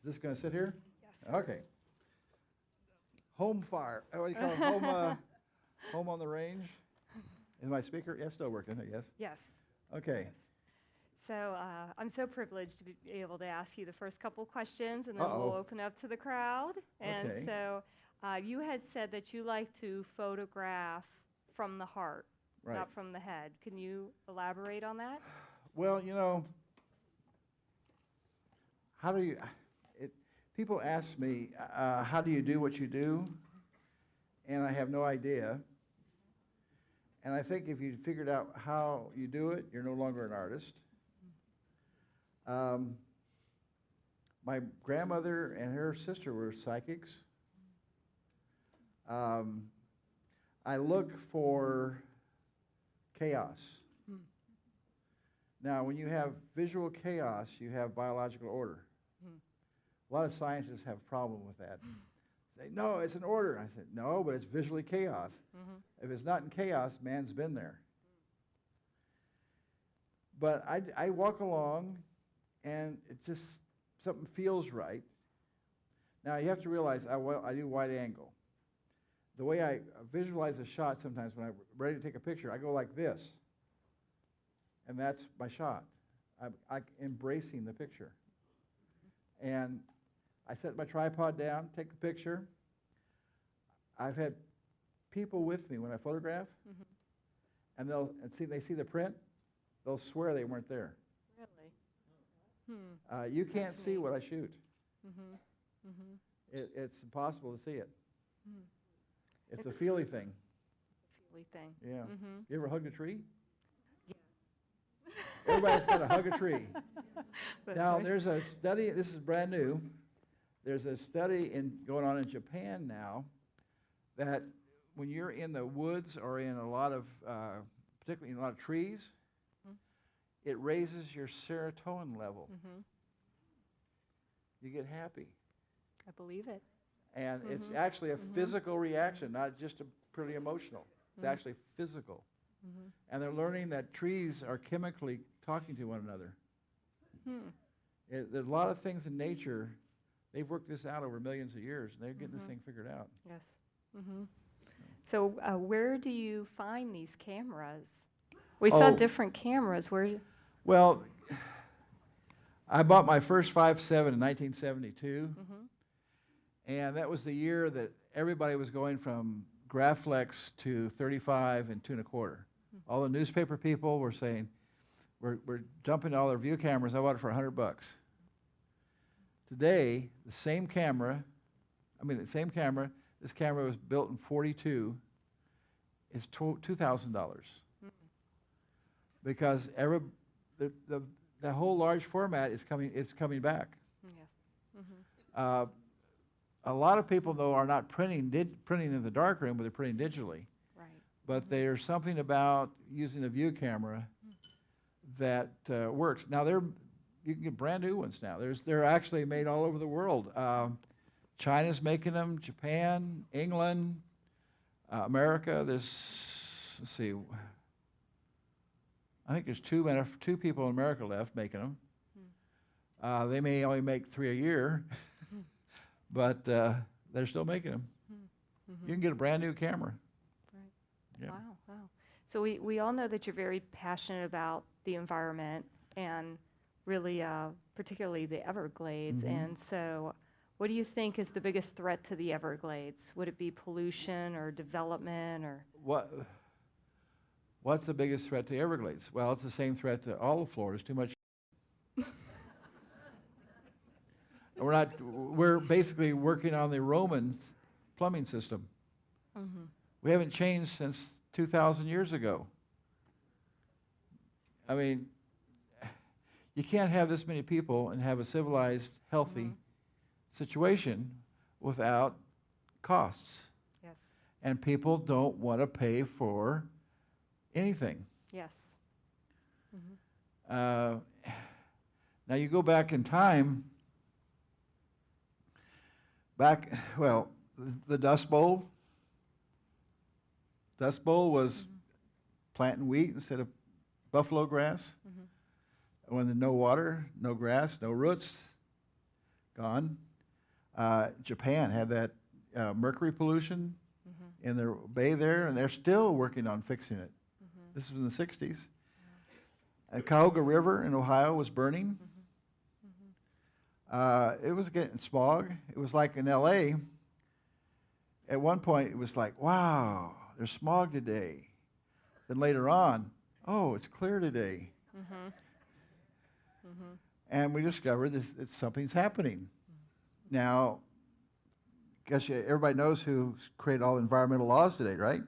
Is this going to sit here? Yes. Okay. Home fire. What do you call it? Home on the range? Is my speaker? Yeah, still working, I guess. Yes. Okay. Yes. So I'm so privileged to be able to ask you the first couple questions, and then Uh-oh. we'll open up to the crowd. And Okay. so you had said that you like to photograph from the heart, Right. not from the head. Can you elaborate on that? Well, you know, how do you, people ask me, how do you do what you do? And I have no idea. And I think if you figured out how you do it, you're no longer an artist. My grandmother and her sister were psychics. I look for chaos. Now, when you have visual chaos, you have biological order. A lot of scientists have a problem with that. Say, no, it's an order. I said, no, but it's visually chaos. If it's not in chaos, man's been there. But I walk along, and it just, something feels right. Now, you have to realize I do wide angle. The way I visualize a shot sometimes when I'm ready to take a picture, I go like this. And that's my shot. I'm embracing the picture. And I set my tripod down, take the picture. I've had people with me when I photograph, and they see the print, they'll swear they weren't there. Really? You can't That's see neat. what I shoot. It's impossible to see it. It's a feely thing. Feely thing. Yeah. Mhm. You ever hugged a tree? Yes. Everybody's got to hug a tree. That's Now, right. there's a study, this is brand new. There's a study going on in Japan now that when you're in the woods or in a lot of, particularly in a lot of trees, it raises your serotonin level. You get happy. I believe it. And it's actually a physical reaction, not just a pretty emotional. It's actually physical. And they're learning that trees are chemically talking to one another. There's a lot of things in nature, they've worked this out over millions of years, and they're getting this thing figured out. Yes. So where do you find these cameras? We saw Oh. different cameras. Where? Well, I bought my first 5.7 in 1972, and that was the year that everybody was going from Graflex to 35 and 2 1/4. All the newspaper people were saying, we're dumping all their view cameras. I bought it for $100. Today, the same camera, this camera was built in 42, is $2,000. Because the whole large format is coming back. Yes. A lot of people, though, are not printing in the darkroom, but they're printing digitally. Right. But there's something about using a view camera that works. Now, you can get brand new ones now. They're actually made all over the world. China's making them, Japan, England, America. Let's see, I think there's two people in America left making them. They may only make 3 a year, but they're still making them. You can get a brand new camera. Right. Yeah. Wow. So we all know that you're very passionate about the environment and really particularly the Everglades. And so what do you think is the biggest threat to the Everglades? Would it be pollution or development or? What's the biggest threat to Everglades? Well, it's the same threat to all of Florida. It's too much. We're basically working on the Roman plumbing system. Mm-hmm. We haven't changed since 2,000 years ago. I mean, you can't have this many people and have a civilized, healthy situation without costs. Yes. And people don't want to pay for anything. Yes. Mm-hmm. Now you go back in time, the Dust Bowl. Dust Bowl was planting wheat instead of buffalo grass. When there's no water, no grass, no roots, gone. Japan had that mercury pollution in their bay there, and they're still working on fixing it. This was in the 60s. And Cuyahoga River in Ohio was burning. It was getting smog. It was like in LA. At one point, it was like, wow, there's smog today. Then later on, oh, it's clear today. And we discovered that something's happening. Now, guess everybody knows who created all the environmental laws today, right?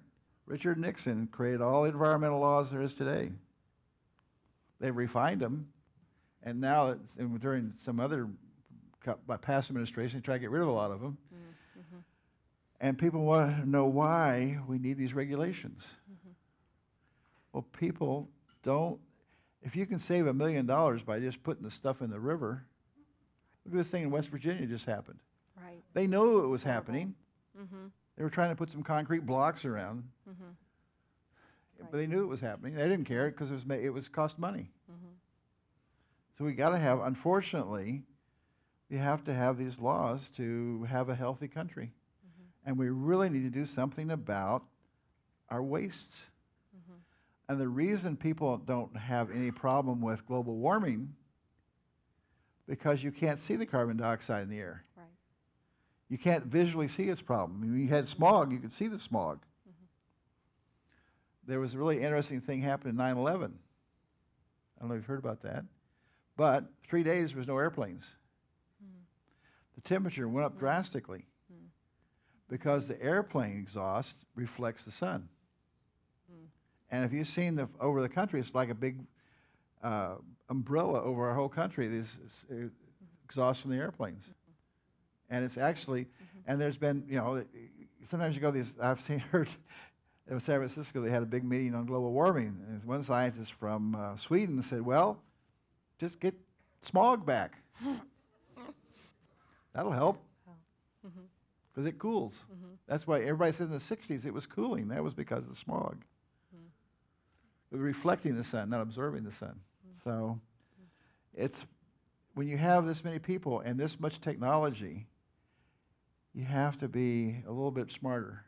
Richard Nixon created all the environmental laws there is today. They've refined them, and now during some other past administration, they try to get rid of a lot of them. And people want to know why we need these regulations. Well, people don't. If you can save $1 million by just putting the stuff in the river, look at this thing in West Virginia just happened. Right. They knew it was happening. They were trying to put some concrete blocks around, but they knew it was happening. They didn't care because it was cost money. So we got to have, unfortunately, we have to have these laws to have a healthy country, and we really need to do something about our wastes. And the reason people don't have any problem with global warming, because you can't see the carbon dioxide in the air. Right. You can't visually see its problem. I mean, when you had smog, you could see the smog. There was a really interesting thing happened in 9/11. I don't know if you've heard about that. But 3 days there was no airplanes. The temperature went up drastically because the airplane exhaust reflects the sun. And if you've seen over the country, it's like a big umbrella over our whole country, these exhaust from the airplanes. And it's actually, and there's been, sometimes you go I've heard in San Francisco, they had a big meeting on global warming. And one scientist from Sweden said, well, just get smog back. That'll help. Because it cools. That's why everybody says in the 60s it was cooling. That was because of the smog. It was reflecting the sun, not absorbing the sun. So it's, when you have this many people and this much technology, you have to be a little bit smarter.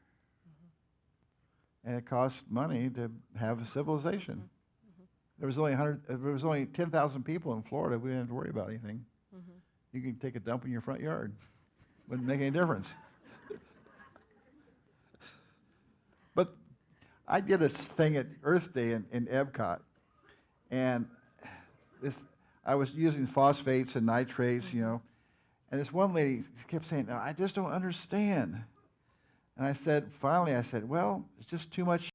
And it costs money to have a civilization. There was only 10,000 people in Florida. We didn't have to worry about anything. You can take a dump in your front yard. Wouldn't make any difference. But I did a thing at Earth Day in Epcot, and I was using phosphates and nitrates, and this one lady kept saying, no, I just don't understand. And finally I said, well, it's just too much.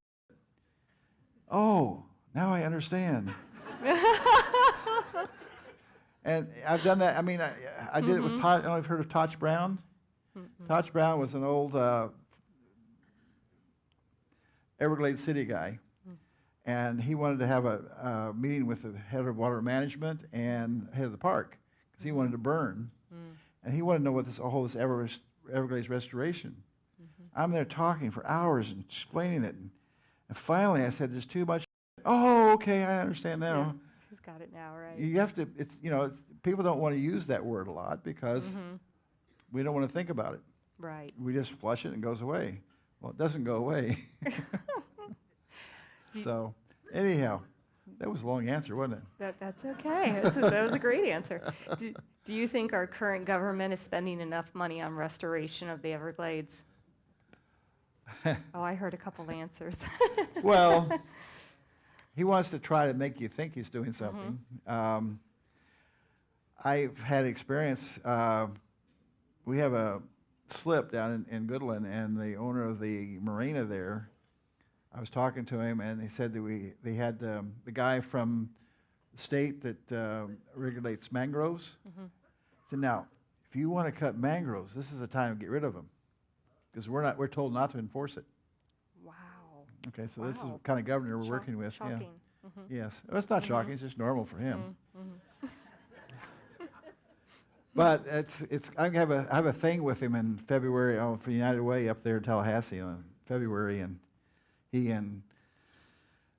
Oh, now I understand. And I've done that. I mean, I did it with Todd. I don't know if you've heard of Toch Brown. Toch Brown was an old Everglades City guy. And he wanted to have a meeting with the head of water management and head of the park because he wanted to burn. And he wanted to know what this Everglades restoration. I'm there talking for hours and explaining it. And finally I said, there's too much. Oh, okay, I understand now. Yeah, he's got it now, right? You have to, people don't want to use that word a lot because we don't want to think about it. Right. We just flush it and it goes away. Well, it doesn't go away. So, anyhow, that was a long answer, wasn't it? That's okay. That was a great answer. Do you think our current government is spending enough money on restoration of the Everglades? Oh, I heard a couple answers. Well, he wants to try to make you think he's doing something. I've had experience. We have a slip down in Goodland, and the owner of the marina there, I was talking to him, and he said that they had the guy from the state that regulates mangroves. Said, now, if you want to cut mangroves, this is the time to get rid of them, because we're told not to enforce it. Wow. Okay, so this is the Wow. kind of governor we're working with. Shocking. Yeah. Yes, well, it's not shocking; it's just normal for him. But I have a thing with him in February for United Way up there in Tallahassee in February, and he and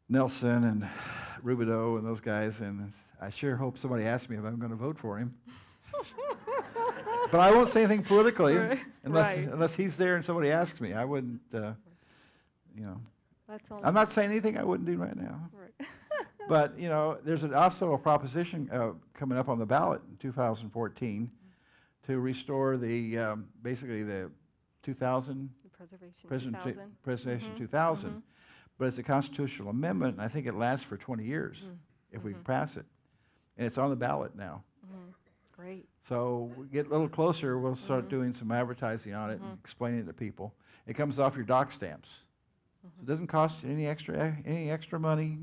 Nelson and Rubidoux and those guys, and I sure hope somebody asks me if I'm going to vote for him. But I won't say anything politically unless he's there and somebody asks me. I wouldn't, That's all. I'm not saying anything I wouldn't do right now. Right. But, there's also a proposition coming up on the ballot in 2014 to restore the, basically the 2000, The Preservation 2000. 2000. But it's a constitutional amendment, and I think it lasts for 20 years if we pass it. And it's on the ballot now. Great. So we get a little closer, we'll start doing some advertising on it and explaining it to people. It comes off your doc stamps. So it doesn't cost you any extra money.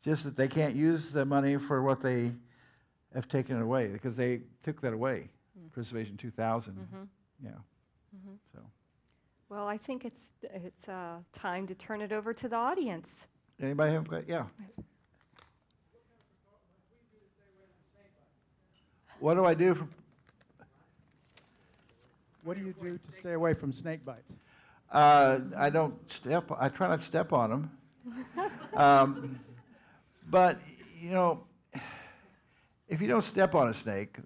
Just that they can't use the money for what they have taken it away, because they took that away. Preservation 2000. Yeah. So. Well, I think it's time to turn it over to the audience. Anybody have a question? Yeah. What do I do for? What do you do to stay away from snake bites? I don't step. I try not to step on them. But if you don't step on a snake,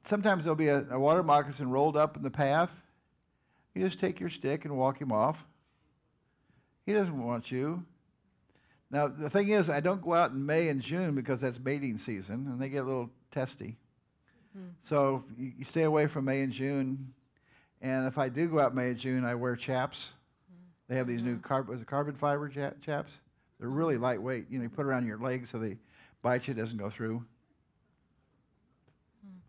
sometimes there'll be a water moccasin rolled up in the path. You just take your stick and walk him off. He doesn't want you. Now, the thing is, I don't go out in May and June because that's mating season, and they get a little testy. So you stay away from May and June. And if I do go out May and June, I wear chaps. They have these new carbon fiber chaps. They're really lightweight. You put around your legs so they bite you, it doesn't go through.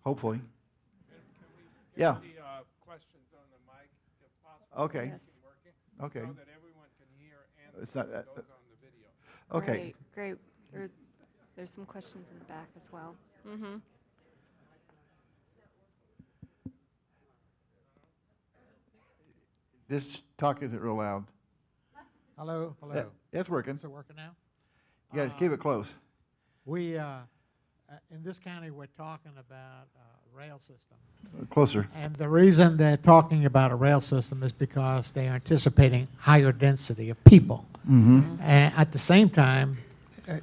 Hopefully. Can we Yeah. get the questions on the mic, if possible? Okay. Yes. Okay. So that everyone can hear and It's not, those on the video. Okay. Great. There's some questions in the back as well. Just talk it real loud. Hello. Yeah, it's working. Is it working now? You guys keep it close. We, in this county, we're talking about a rail system. Closer. And the reason they're talking about a rail system is because they are anticipating higher density of people. And at the same time,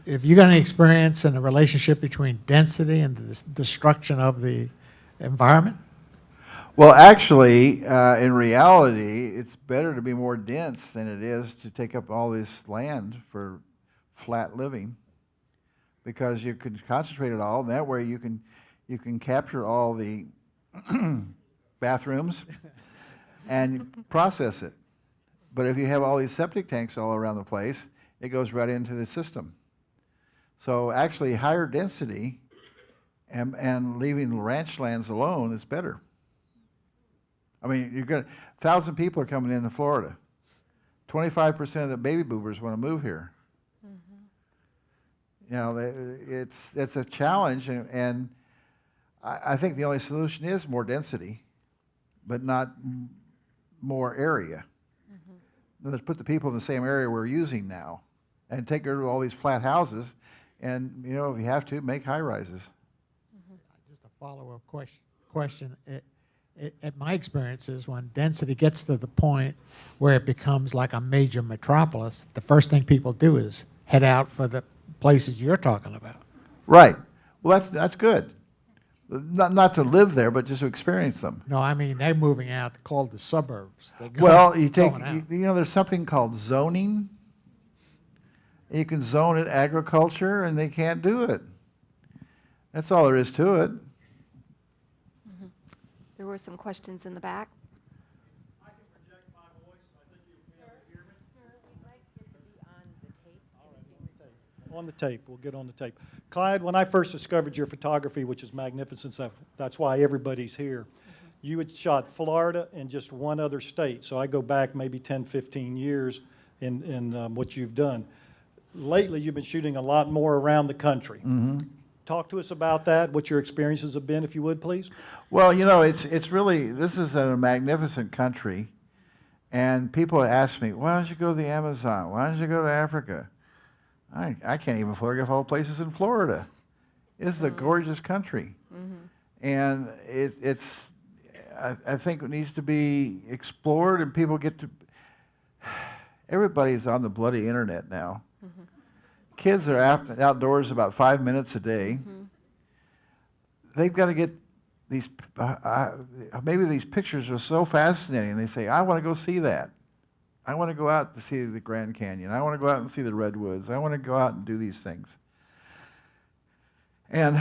if you're going to experience in a relationship between density and the destruction of the environment, Well, actually, in reality, it's better to be more dense than it is to take up all this land for flat living, because you can concentrate it all, and that way you can capture all the bathrooms and process it. But if you have all these septic tanks all around the place, it goes right into the system. So actually, higher density and leaving ranch lands alone is better. I mean, 1,000 people are coming into Florida. 25% of the baby boomers want to move here. It's a challenge, and I think the only solution is more density, but not more area. Let's put the people in the same area we're using now, and take rid of all these flat houses, and if you have to, make high rises. just a follow-up question. My experience is when density gets to the point where it becomes like a major metropolis, the first thing people do is head out for the places you're talking about. Right. Well, that's good. Not to live there, but just to experience them. No, I mean, they're moving out, called the suburbs. Well, going out. there's something called zoning. You can zone it agriculture, and they can't do it. That's all there is to it. There were some questions in the back. Sir, we'd like it to be on the On the tape, we'll get on the tape. Clyde, when I first discovered your photography, which is magnificent stuff, that's why everybody's here, you had shot Florida and just one other state. So I go back maybe 10, 15 years in what you've done. Lately, you've been shooting a lot more around the country. Talk to us about that, what your experiences have been, if you would, please. Well, you know, it's really, this is a magnificent country, and people ask me, why don't you go to the Amazon? Why don't you go to Africa? I can't even photograph all the places in Florida. This is a gorgeous country. And I think it needs to be explored, and people get to, everybody's on the bloody internet now. Kids are outdoors about 5 minutes a day. They've got to get these, maybe these pictures are so fascinating. They say, I want to go see that. I want to go out to see the Grand Canyon. I want to go out and see the Redwoods. I want to go out and do these things. And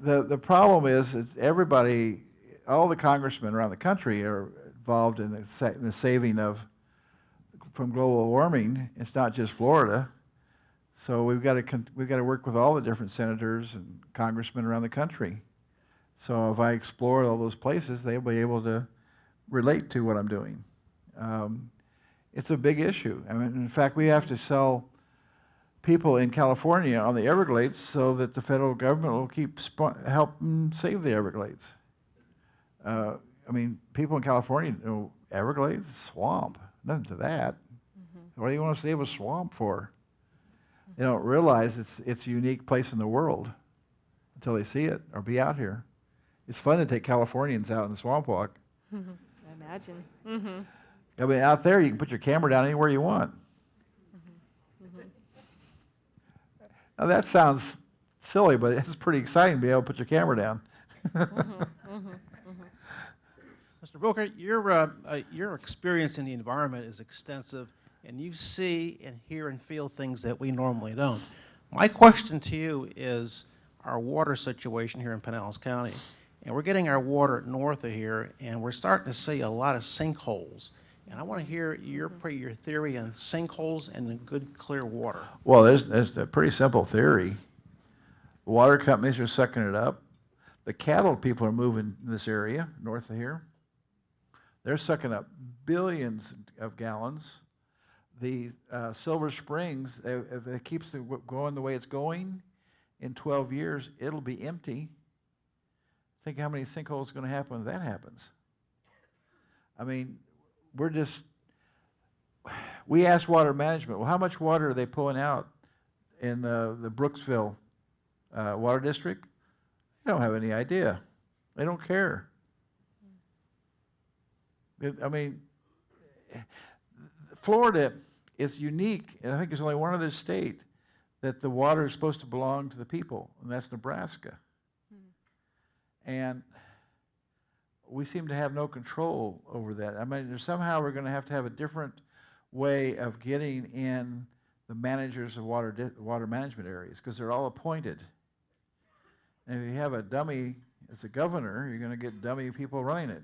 the problem is everybody, all the congressmen around the country are involved in the saving of, from global warming. It's not just Florida. So we've got to work with all the different senators and congressmen around the country. So if I explore all those places, they'll be able to relate to what I'm doing. It's a big issue. I mean, in fact, we have to sell people in California on the Everglades so that the federal government will keep helping save the Everglades. I mean, people in California know Everglades, swamp, nothing to that. What do you want to save a swamp for? They don't realize it's a unique place in the world until they see it or be out here. It's fun to take Californians out in the swamp walk. I imagine. I mean, out there you can put your camera down anywhere you want. Now that sounds silly, but it's pretty exciting to be able to put your camera down. Mr. Booker, your experience in the environment is extensive, and you see and hear and feel things that we normally don't. My question to you is our water situation here in Pinellas County. And we're getting our water north of here, and we're starting to see a lot of sinkholes. And I want to hear your theory on sinkholes and good, clear water. Well, there's a pretty simple theory. Water companies are sucking it up. The cattle people are moving in this area, north of here. They're sucking up billions of gallons. The Silver Springs, if it keeps going the way it's going, in 12 years, it'll be empty. Think how many sinkholes are going to happen when that happens. I mean, we asked water management, well, how much water are they pulling out in the Brooksville water district? They don't have any idea. They don't care. I mean, Florida is unique, and I think there's only one other state that the water is supposed to belong to the people, and that's Nebraska. And we seem to have no control over that. I mean, somehow we're going to have a different way of getting in the managers of water management areas, because they're all appointed. And if you have a dummy as a governor, you're going to get dummy people running it.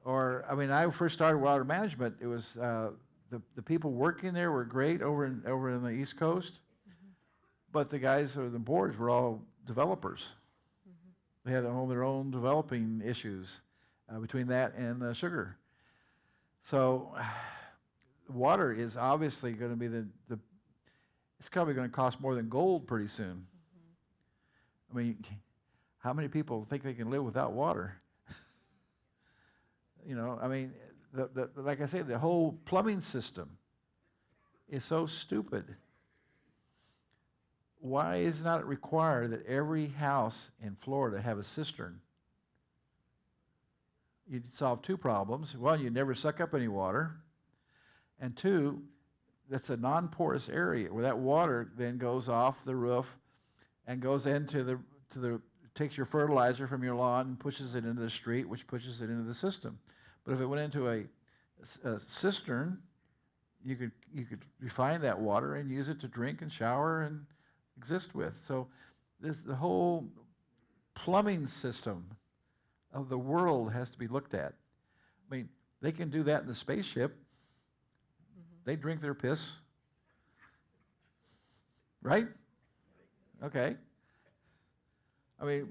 Or, I mean, I first started water management. It was the people working there were great over in the East Coast, but the guys or the boards were all developers. They had all their own developing issues between that and sugar. So water is obviously going to be it's probably going to cost more than gold pretty soon. I mean, how many people think they can live without water? You know, I mean, like I say, the whole plumbing system is so stupid. Why is it not required that every house in Florida have a cistern? You'd solve two problems. One, you'd never suck up any water. And two, that's a non-porous area where that water then goes off the roof and goes into takes your fertilizer from your lawn and pushes it into the street, which pushes it into the system. But if it went into a cistern, you could refine that water and use it to drink and shower and exist with. So the whole plumbing system of the world has to be looked at. I mean, they can do that in the spaceship. They drink their piss. right? Okay. I mean,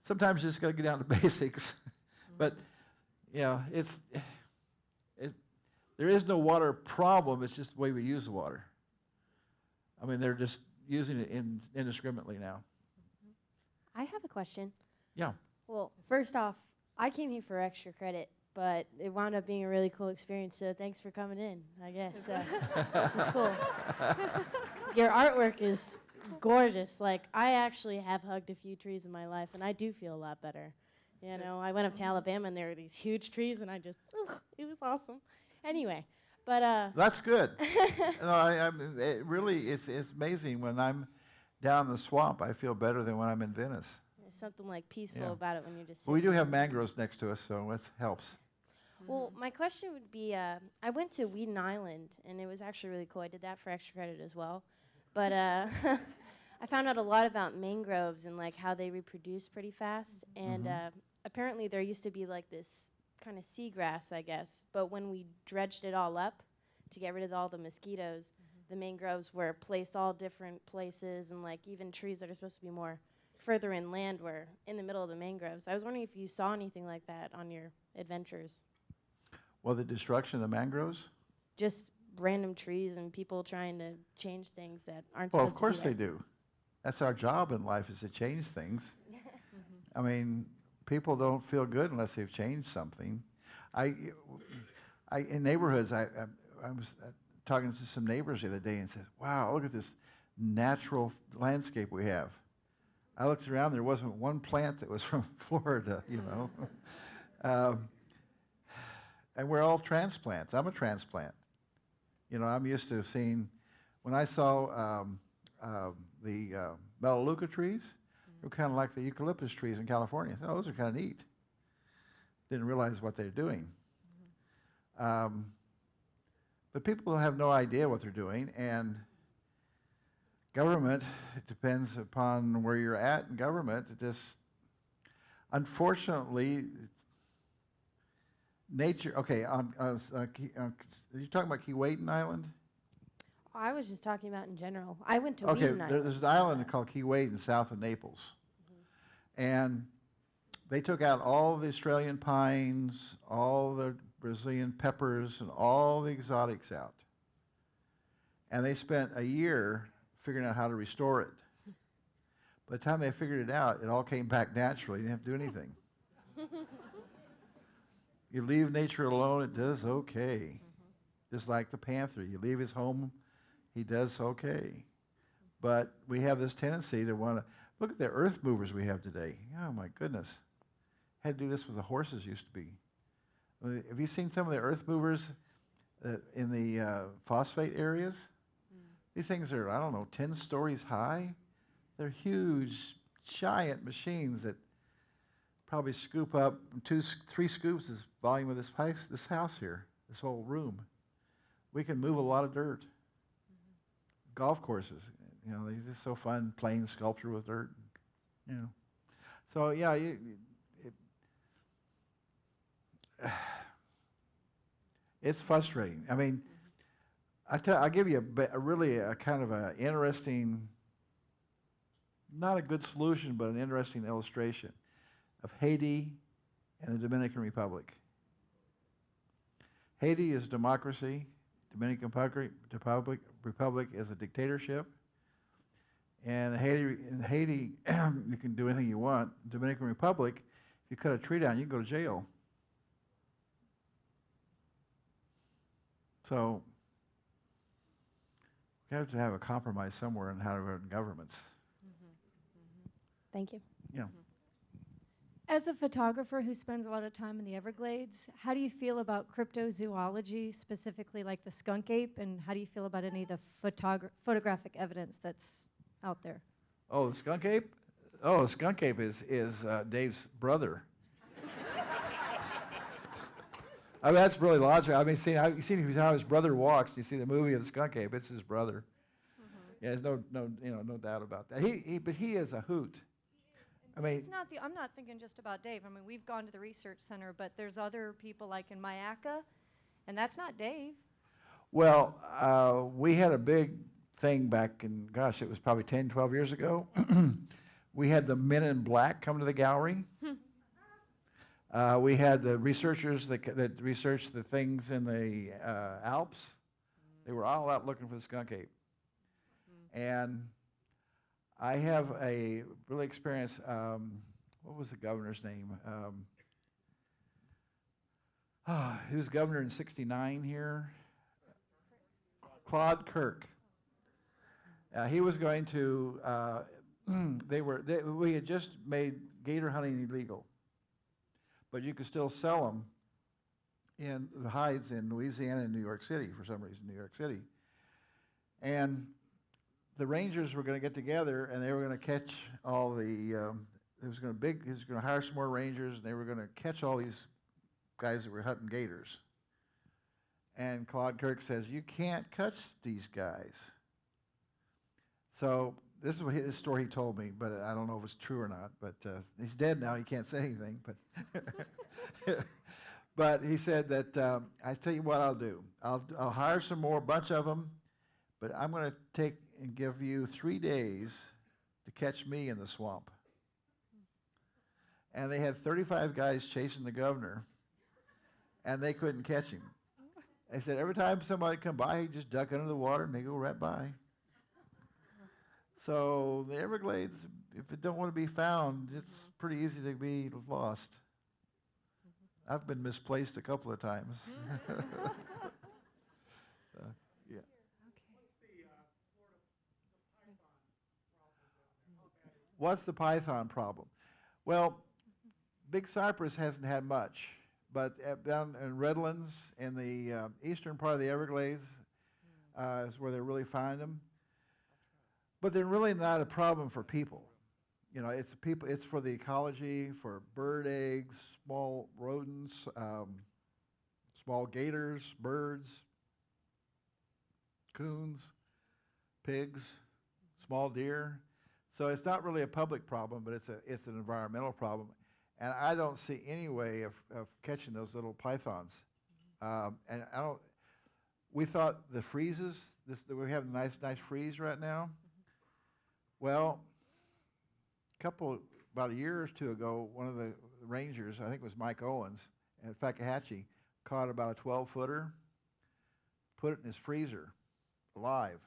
sometimes you just got to get down to basics. But, you know, there is no water problem. It's just the way we use the water. I mean, they're just using it indiscriminately now. I have a question. Yeah. Well, first off, I came here for extra credit, but it wound up being a really cool experience, so thanks for coming in, I guess. This is cool. Your artwork is gorgeous. Like, I actually have hugged a few trees in my life, and I do feel a lot better. You know, I went up to Alabama, and there were these huge trees, and it was awesome. Anyway, but That's good. No, it's amazing when I'm down in the swamp. I feel better than when I'm in Venice. there's something like peaceful Yeah. about it when you're just But we sitting do have there. mangroves next to us, so it helps. Well, my question would be, I went to Weeden Island, and it was actually really cool. I did that for extra credit as well. But I found out a lot about mangroves and like how they reproduce pretty fast. And apparently there used to be like this kind of seagrass, I guess. But when we dredged it all up to get rid of all the mosquitoes, the mangroves were placed all different places, and like even trees that are supposed to be more further inland were in the middle of the mangroves. I was wondering if you saw anything like that on your adventures. Well, the destruction of the mangroves? Just random trees and people trying to change things that aren't Well, supposed of course to they be there. do. That's our job in life, is to change things. I mean, people don't feel good unless they've changed something. In neighborhoods, I was talking to some neighbors the other day and said, wow, look at this natural landscape we have. I looked around, there wasn't one plant that was from Florida, you know. And we're all transplants. I'm a transplant. You know, I'm used to seeing, when I saw the Melaleuca trees, they were kind of like the eucalyptus trees in California. I thought, oh, those are kind of neat. Didn't realize what they're doing. But people have no idea what they're doing, and government, it depends upon where you're at in government. It just, unfortunately, nature, okay, are you talking about Keewatin Island? I was just talking about in general. I went to Okay, Weeden Island. there's an island called Keewatin south of Naples. And they took out all the Australian pines, all the Brazilian peppers, and all the exotics out. And they spent a year figuring out how to restore it. By the time they figured it out, it all came back naturally. You didn't have to do anything. You leave nature alone, it does okay. Just like the panther. You leave his home, he does okay. But we have this tendency to want to, look at the earth movers we have today. Oh my goodness. Had to do this with the horses used to be. Have you seen some of the earth movers in the phosphate areas? These things are, I don't know, 10 stories high. They're huge, giant machines that probably scoop up 3 scoops is volume of this house here, this whole room. We can move a lot of dirt. Golf courses, you know, they're just so fun playing sculpture with dirt, you know. So yeah, it's frustrating. I mean, I'll give you a really kind of an interesting, not a good solution, but an interesting illustration of Haiti and the Dominican Republic. Haiti is democracy. Dominican Republic is a dictatorship. And in Haiti, you can do anything you want. Dominican Republic, if you cut a tree down, you can go to jail. So we have to have a compromise somewhere on how to run governments. Thank you. Yeah. As a photographer who spends a lot of time in the Everglades, how do you feel about cryptozoology, specifically like the skunk ape, and how do you feel about any of the photographic evidence that's out there? Oh, the skunk ape? Oh, the skunk ape is Dave's brother. I mean, that's really logical. I mean, you see how his brother walks. You see the movie of the skunk ape. It's his brother. Yeah, there's no doubt about that. But he is a hoot. I mean, I'm not thinking just about Dave. I mean, we've gone to the research center, but there's other people like in Mayaca, and that's not Dave. Well, we had a big thing back in, gosh, it was probably 10, 12 years ago. We had the men in black come to the gallery. We had the researchers that researched the things in the Alps. They were all out looking for the skunk ape. And I have a really experienced, what was the governor's name? He was governor in '69 here. Claude Kirk. He was going to, we had just made gator hunting illegal, but you could still sell them in the hides in Louisiana and New York City, for some reason, New York City. And the rangers were going to get together and they were going to catch all the, he was going to hire some more rangers and they were going to catch all these guys that were hunting gators. And Claude Kirk says, you can't catch these guys. So this is what his story he told me, but I don't know if it's true or not. But he's dead now, he can't say anything. But but he said that, I tell you what I'll do. I'll hire some more, bunch of them, but I'm going to take and give you 3 days to catch me in the swamp. And they had 35 guys chasing the governor, and they couldn't catch him. They said every time somebody come by, he'd just duck under the water and they go right by. So the Everglades, if it don't want to be found, it's pretty easy to be lost. I've been misplaced a couple of times. Yeah. What's the python problem? Well, Big Cypress hasn't had much, but down in Redlands, in the eastern part of the Everglades, is where they really find them. But they're really not a problem for people. You know, it's for the ecology, for bird eggs, small rodents, small gators, birds, coons, pigs, small deer. So it's not really a public problem, but it's an environmental problem. And I don't see any way of catching those little pythons. And we thought the freezes, we have a nice freeze right now. Well, about a year or two ago, one of the rangers, I think it was Mike Owens, at Fakahatchee, caught about a 12-footer, put it in his freezer, alive.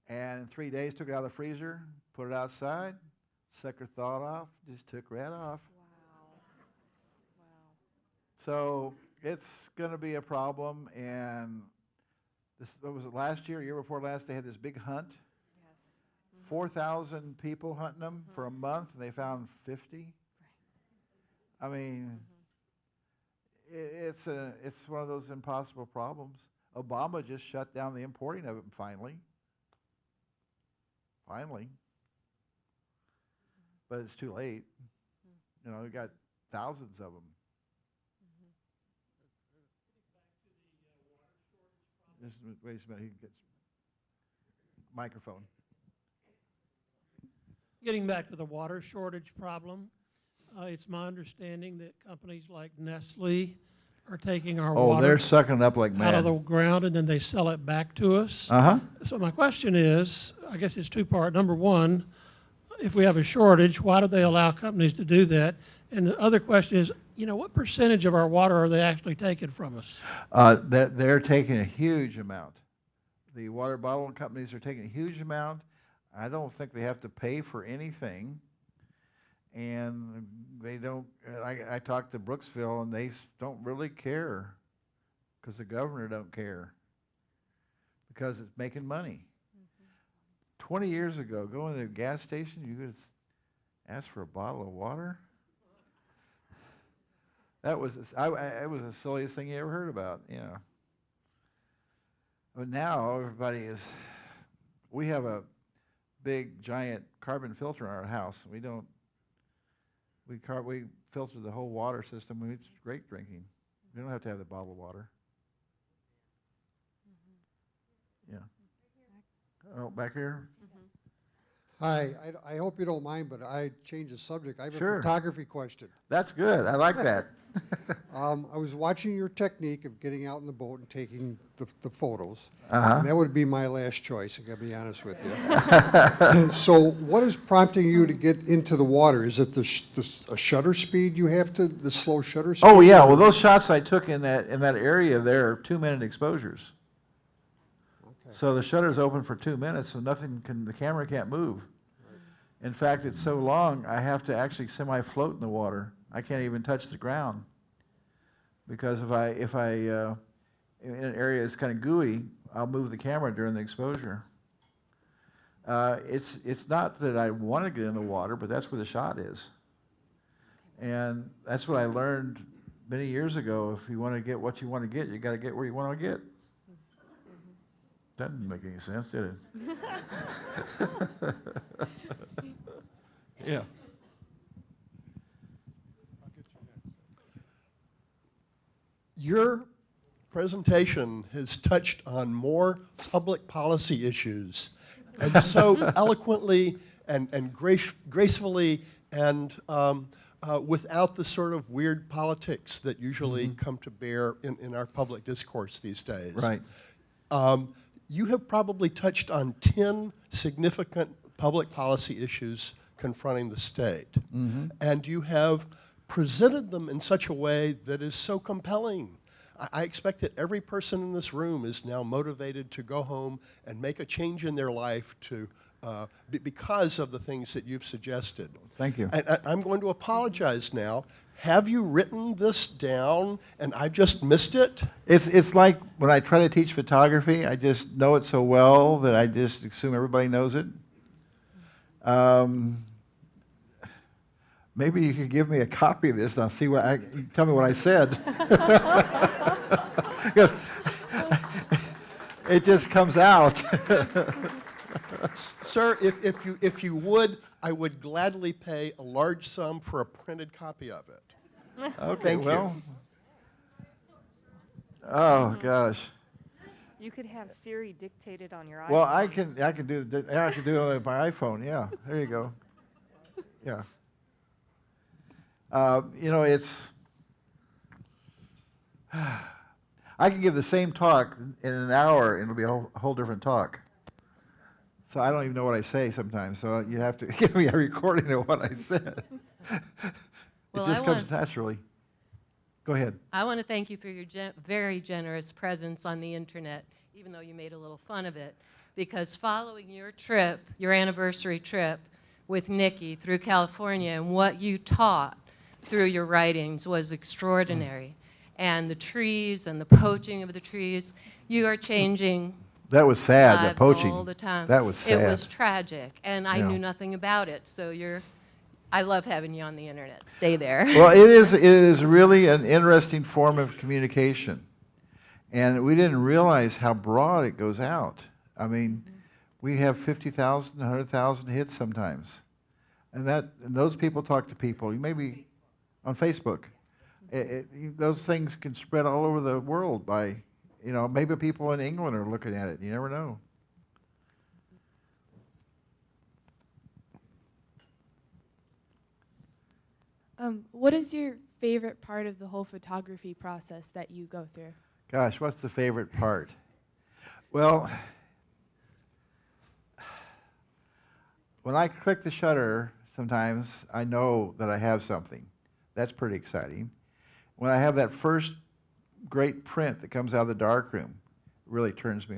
And in 3 days, took it out of the freezer, put it outside, sucker thawed off, just took right off. Wow. So it's going to be a problem. And what was it, last year before last, they had this big hunt. Yes. 4,000 people hunting them for a month, and they found 50. I mean, it's one of those impossible problems. Obama just shut down the importing of it finally. But it's too late. You know, we got thousands of them. Just wait a minute, he gets microphone. Getting back to the water shortage problem, it's my understanding that companies like Nestle are taking our Oh, water they're sucking it up like out of the mad. ground and then they sell it back to us. Uh-huh. So my question is, I guess it's two-part. Number one, if we have a shortage, why do they allow companies to do that? And the other question is, you know, what percentage of our water are they actually taking from us? They're taking a huge amount. The water bottle companies are taking a huge amount. I don't think they have to pay for anything. And they don't, I talked to Brooksville and they don't really care because the governor don't care because it's making money. 20 years ago, going to a gas station, you could ask for a bottle of water. That was, it was the silliest thing you ever heard about, you know. But now we have a big giant carbon filter in our house. We filter the whole water system. It's great drinking. We don't have to have the bottled water. Yeah. Oh, back here? Hi, I hope you don't mind, but I changed the subject. I have Sure. a photography question. That's good. I like that. I was watching your technique of getting out in the boat and taking the photos. Uh-huh. And that would be my last choice, I gotta be honest with you. So what is prompting you to get into the water? Is it a shutter speed you have to, the slow shutter speed? Oh, yeah. Well, those shots I took in that area there are 2-minute exposures. Okay. So the shutter's open for 2 minutes, so the camera can't move. In fact, it's so long, I have to actually semi-float in the water. I can't even touch the ground. Because if I in an area that's kind of gooey, I'll move the camera during the exposure. It's not that I want to get in the water, but that's where the shot is. And that's what I learned many years ago. If you want to get what you want to get, you got to get where you want to get. That didn't make any sense, did it? Yeah. Your presentation has touched on more public policy issues, and so eloquently and gracefully and without the sort of weird politics that usually come to bear in our public discourse these days. Right. You have probably touched on 10 significant public policy issues confronting the state. And you have presented them in such a way that is so compelling. I expect that every person in this room is now motivated to go home and make a change in their life to, because of the things that you've suggested. Thank you. I'm going to apologize now. Have you written this down and I just missed it? It's like when I try to teach photography, I just know it so well that I just assume everybody knows it. Maybe you could give me a copy of this and I'll see tell me what I said. Because it just comes out. Sir, if you would, I would gladly pay a large sum for a printed copy of it. Okay, Thank well. you. Oh gosh. You could have Siri dictated on your iPhone. Well, I can do it on my iPhone. Yeah, there you go. Yeah. You know, I can give the same talk in an hour, and it'll be a whole different talk. So I don't even know what I say sometimes. So you have to give me a recording of what I said. Well, it just comes naturally. Go ahead. I want to thank you for your very generous presence on the internet, even though you made a little fun of it, because following your trip, your anniversary trip with Nikki through California, and what you taught through your writings was extraordinary. And the trees and the poaching of the trees, you are changing That was sad, lives the poaching. all the time. That was sad. It was tragic, and I Yeah. knew nothing about it. So I love having you on the internet. Stay there. Well, it is really an interesting form of communication. And we didn't realize how broad it goes out. I mean, we have 50,000, 100,000 hits sometimes. And those people talk to people. Maybe on Facebook. Those things can spread all over the world by, maybe people in England are looking at it. You never know. What is your favorite part of the whole photography process that you go through? Gosh, what's the favorite part? Well, when I click the shutter, sometimes I know that I have something. That's pretty exciting. When I have that first great print that comes out of the darkroom, it really turns me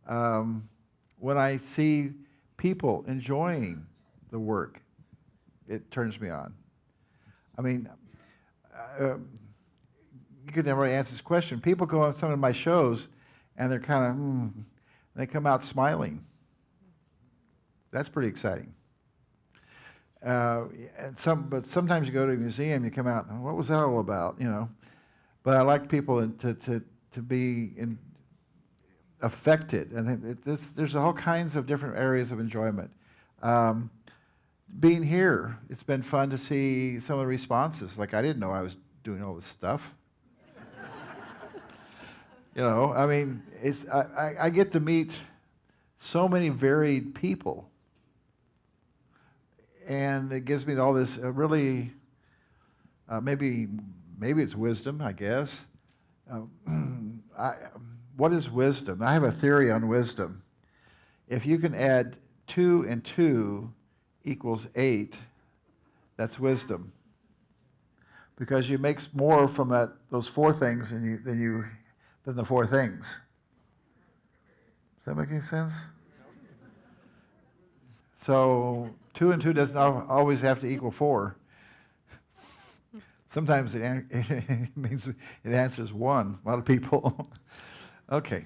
on. When I see people enjoying the work, it turns me on. I mean, you could never answer this question. People go on some of my shows, and they're kind of, they come out smiling. That's pretty exciting. But sometimes you go to a museum, you come out, what was that all about? But I like people to be affected, and there's all kinds of different areas of enjoyment. Being here, it's been fun to see some of the responses. Like, I didn't know I was doing all this stuff. I mean, I get to meet so many varied people and it gives me all this really, maybe it's wisdom, I guess. What is wisdom? I have a theory on wisdom. If you can add 2 and 2 equals 8, that's wisdom. Because you make more from those 4 things than the 4 things. Does that make any sense? So 2 and 2 doesn't always have to equal 4. Sometimes it means it answers 1. A lot of people. Okay.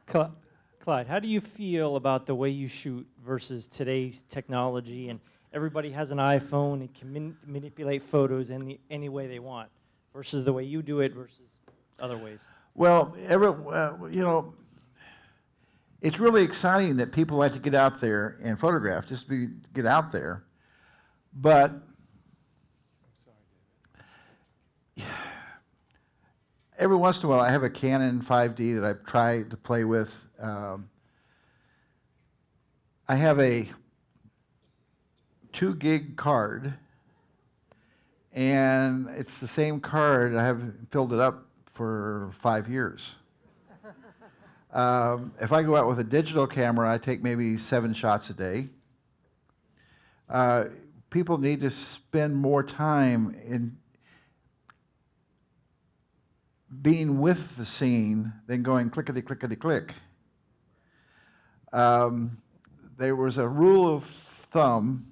Clyde, how do you feel about the way you shoot versus today's technology? And everybody has an iPhone and can manipulate photos any way they want, versus the way you do it versus other ways. Well, it's really exciting that people like to get out there and photograph, just get out there. But every once in a while, I have a Canon 5D that I've tried to play with. I have a 2 gig card, and it's the same card. I haven't filled it up for 5 years. If I go out with a digital camera, I take maybe 7 shots a day. People need to spend more time in being with the scene than going clickety, clickety, click. There was a rule of thumb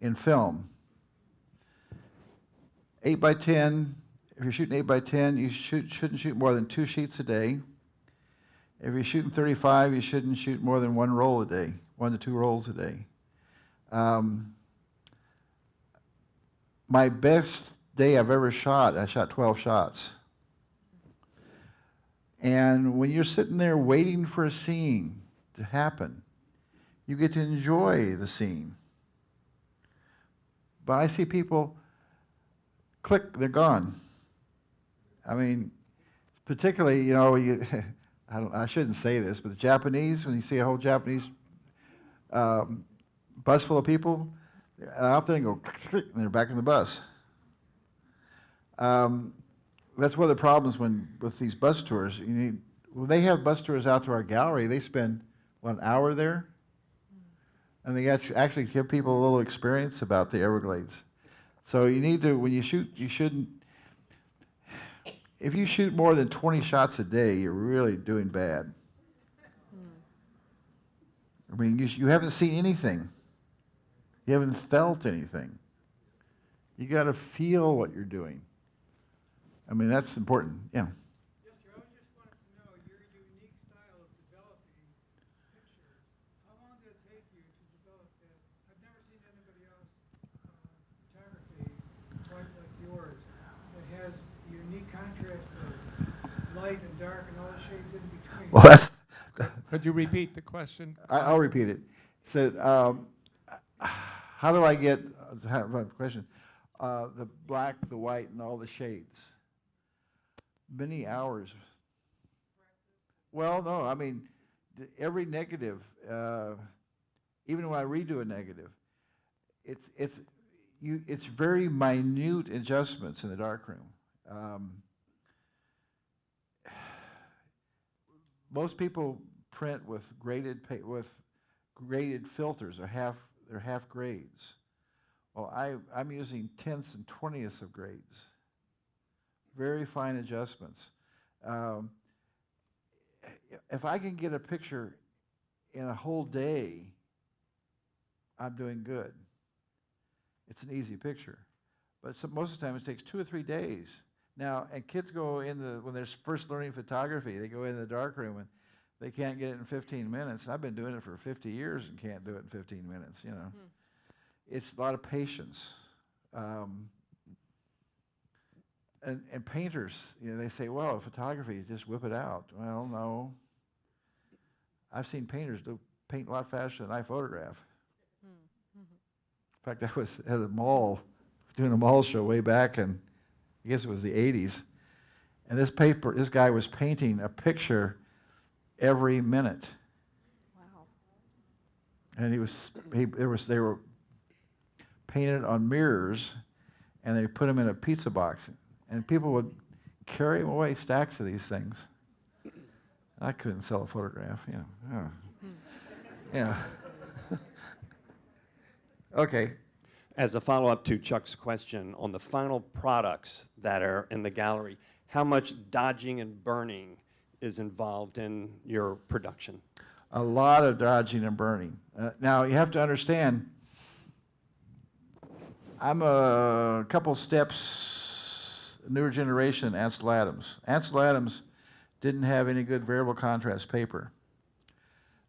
in film. 8 by 10, if you're shooting 8 by 10, you shouldn't shoot more than 2 sheets a day. If you're shooting 35, you shouldn't shoot more than 1 roll a day, 1 to 2 rolls a day. My best day I've ever shot, I shot 12 shots. And when you're sitting there waiting for a scene to happen, you get to enjoy the scene. But I see people click, they're gone. I mean, particularly, I shouldn't say this, but the Japanese, when you see a whole Japanese bus full of people, they're out there and go, and they're back in the bus. That's one of the problems with these bus tours. When they have bus tours out to our gallery, they spend, an hour there? And they actually give people a little experience about the Everglades. So you need to, when you shoot, you shouldn't, if you shoot more than 20 shots a day, you're really doing bad. I mean, you haven't seen anything. You haven't felt anything. You got to feel what you're doing. I mean, that's important. Yeah. Yes, sir. I was just wanted to know your unique style of developing pictures. How long did it take you to develop that? I've never seen anybody else photography quite like yours that has the unique contrast of light and dark and all the shades in between. Well, that's. Could you repeat the question? I'll repeat it. It said, how do I get, question, the black, the white, and all the shades? Many hours. Well, no, I mean, every negative, even when I redo a negative, it's very minute adjustments in the darkroom. Most people print with graded filters, or they're half grades. Well, I'm using 10ths and 20ths of grades. Very fine adjustments. If I can get a picture in a whole day, I'm doing good. It's an easy picture. But most of the time it takes 2 or 3 days. Now, and kids go when they're first learning photography, they go in the darkroom and they can't get it in 15 minutes. I've been doing it for 50 years and can't do it in 15 minutes, It's a lot of patience. And painters, they say, well, photography, just whip it out. Well, no. I've seen painters paint a lot faster than I photograph. In fact, I was at a mall, doing a mall show way back in, I guess it was the 80s. And this guy was painting a picture every minute. Wow. and they were painted on mirrors, and they put them in a pizza box, and people would carry them away, stacks of these things. I couldn't sell a photograph, yeah. Yeah. Okay. As a follow-up to Chuck's question, on the final products that are in the gallery, how much dodging and burning is involved in your production? A lot of dodging and burning. Now, you have to understand, I'm a couple steps newer generation Ansel Adams. Ansel Adams didn't have any good variable contrast paper.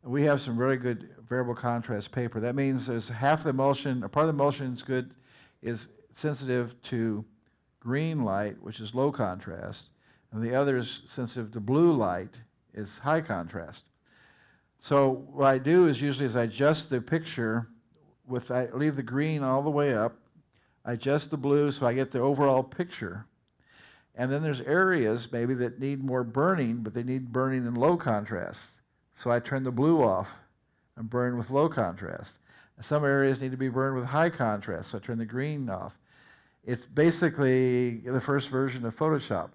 We have some very good variable contrast paper. That means there's half the emulsion, a part of the emulsion is sensitive to green light, which is low contrast, and the other is sensitive to blue light, is high contrast. So what I do is usually I adjust the picture I leave the green all the way up, I adjust the blue so I get the overall picture. And then there's areas maybe that need more burning, but they need burning in low contrast. So I turn the blue off and burn with low contrast. Some areas need to be burned with high contrast, so I turn the green off. It's basically the first version of Photoshop.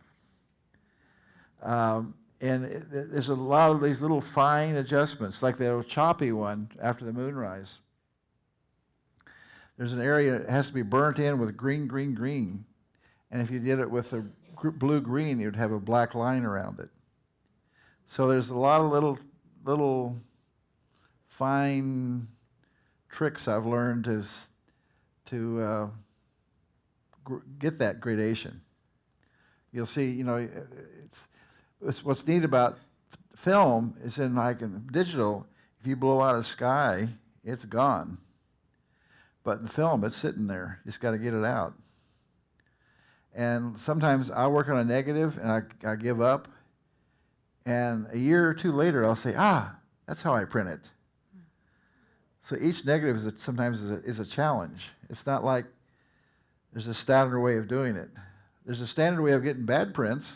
There's a lot of these little fine adjustments, like the choppy one after the moonrise. There's an area that has to be burnt in with green, green, green. And if you did it with a blue-green, you'd have a black line around it. So there's a lot of little fine tricks I've learned to get that gradation. You'll see, it's what's neat about film is in digital, if you blow out a sky, it's gone. But in film, it's sitting there. You just got to get it out. And sometimes I'll work on a negative and I give up. And a year or two later, I'll say, that's how I print it. So each negative sometimes is a challenge. It's not like there's a standard way of doing it. There's a standard way of getting bad prints.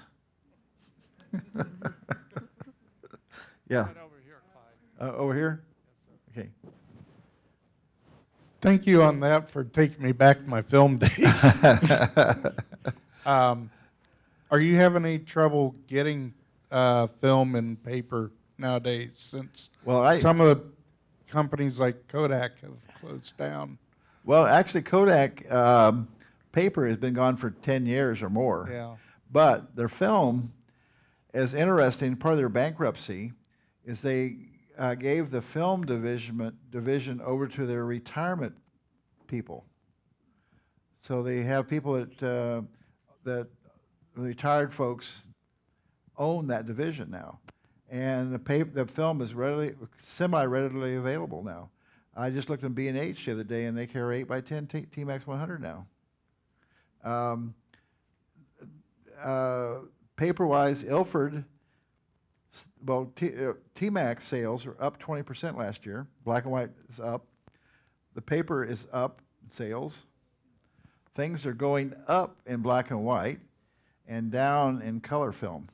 Yeah. Right over here, Clyde. Over here? Yes, sir. Okay. Thank you on that for taking me back to my film days. Are you having any trouble getting film and paper nowadays, since some of the companies like Kodak have closed down? Well, actually, Kodak paper has been gone for 10 years or more. Yeah. But their film is interesting. Part of their bankruptcy is they gave the film division over to their retirement people. So they have people that retired folks own that division now, and the film is semi-readily available now. I just looked in B&H the other day, and they carry 8x10 T-Max 100 now. Paper-wise, Ilford, T-Max sales are up 20% last year. Black and white is up. The paper is up in sales. Things are going up in black and white and down in color film.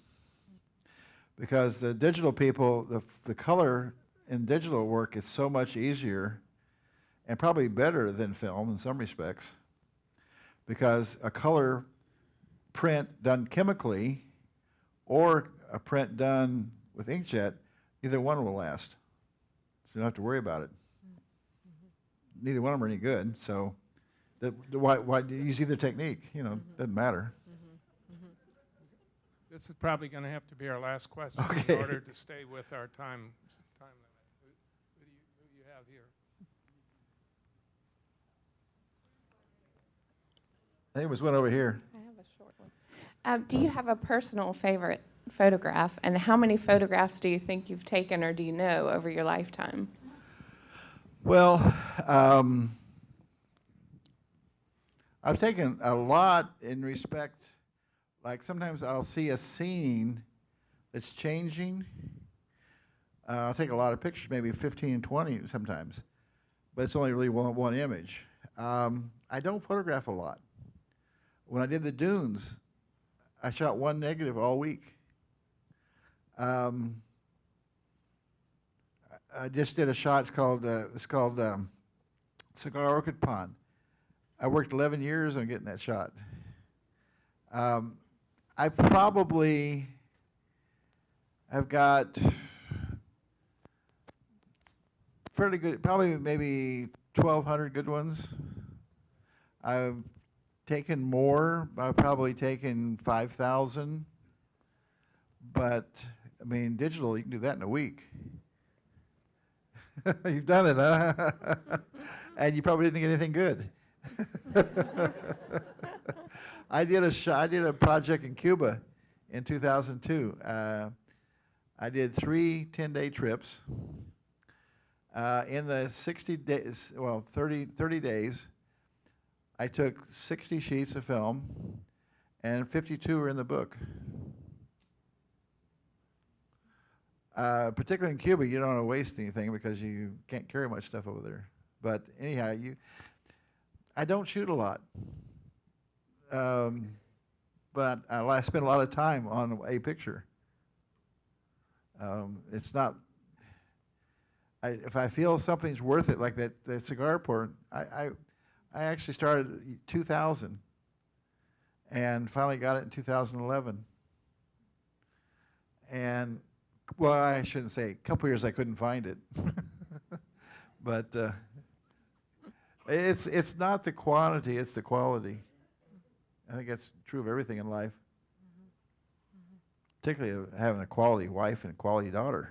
Because the digital people, the color in digital work is so much easier and probably better than film in some respects, because a color print done chemically or a print done with inkjet, either one will last. So you don't have to worry about it. Neither one of them are any good, so why use either technique? Doesn't matter. This is probably going to have to be our last question Okay. in order to stay with our time limit. Who do you have here? I think it was one over here. I have a short one. Do you have a personal favorite photograph, and how many photographs do you think you've taken or do you know over your lifetime? Well, I've taken a lot in respect, like sometimes I'll see a scene that's changing. I'll take a lot of pictures, maybe 15 and 20 sometimes, but it's only really one image. I don't photograph a lot. When I did the dunes, I shot one negative all week. I just did a shot. It's called Cigar Orchid Pond. I worked 11 years on getting that shot. I probably have got fairly good, probably maybe 1,200 good ones. I've taken more. I've probably taken 5,000. But, I mean, digital, you can do that in a week. You've done it, huh? And you probably didn't get anything good. I did a project in Cuba in 2002. I did 3 10-day trips. In the 60 days, well, 30 days, I took 60 sheets of film, and 52 are in the book. Particularly in Cuba, you don't want to waste anything because you can't carry much stuff over there. But anyhow, I don't shoot a lot. But I spend a lot of time on a picture. It's not, if I feel something's worth it, like that cigar port, I actually started in 2000 and finally got it in 2011. And, well, I shouldn't say, a couple years I couldn't find it. But it's not the quantity, it's the quality. I think that's true of everything in life. Particularly of having a quality wife and a quality daughter.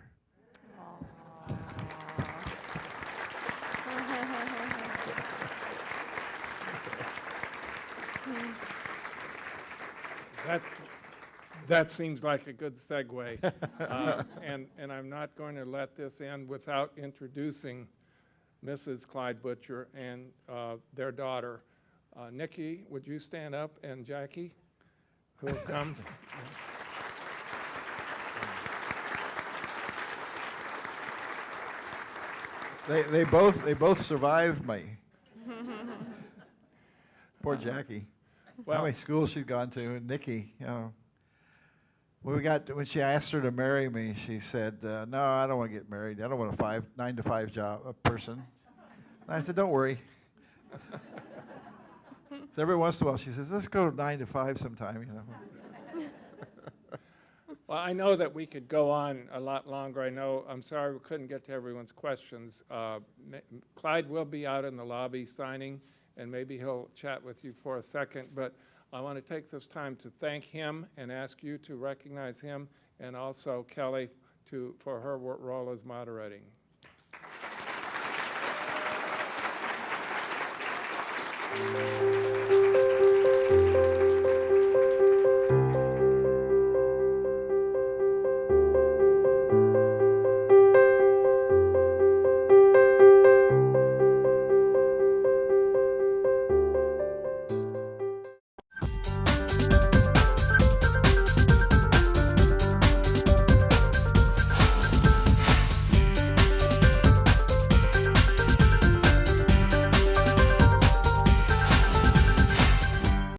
That seems like a good segue. And I'm not going to let this end without introducing Mrs. Clyde Butcher and their daughter. Nikki, would you stand up, and Jackie, who have come. They both survived me. Poor Jackie. Well, how many schools she'd gone to, and Nikki, you know. When she asked her to marry me, she said, "No, I don't want to get married. I don't want a 9-to-5 job, a person." And I said, "Don't worry." So every once in a while, she says, "Let's go 9 to 5 sometime," you know. Well, I know that we could go on a lot longer. I'm sorry we couldn't get to everyone's questions. Clyde will be out in the lobby signing, and maybe he'll chat with you for a second. But I want to take this time to thank him and ask you to recognize him, and also Kelly for her role as moderating.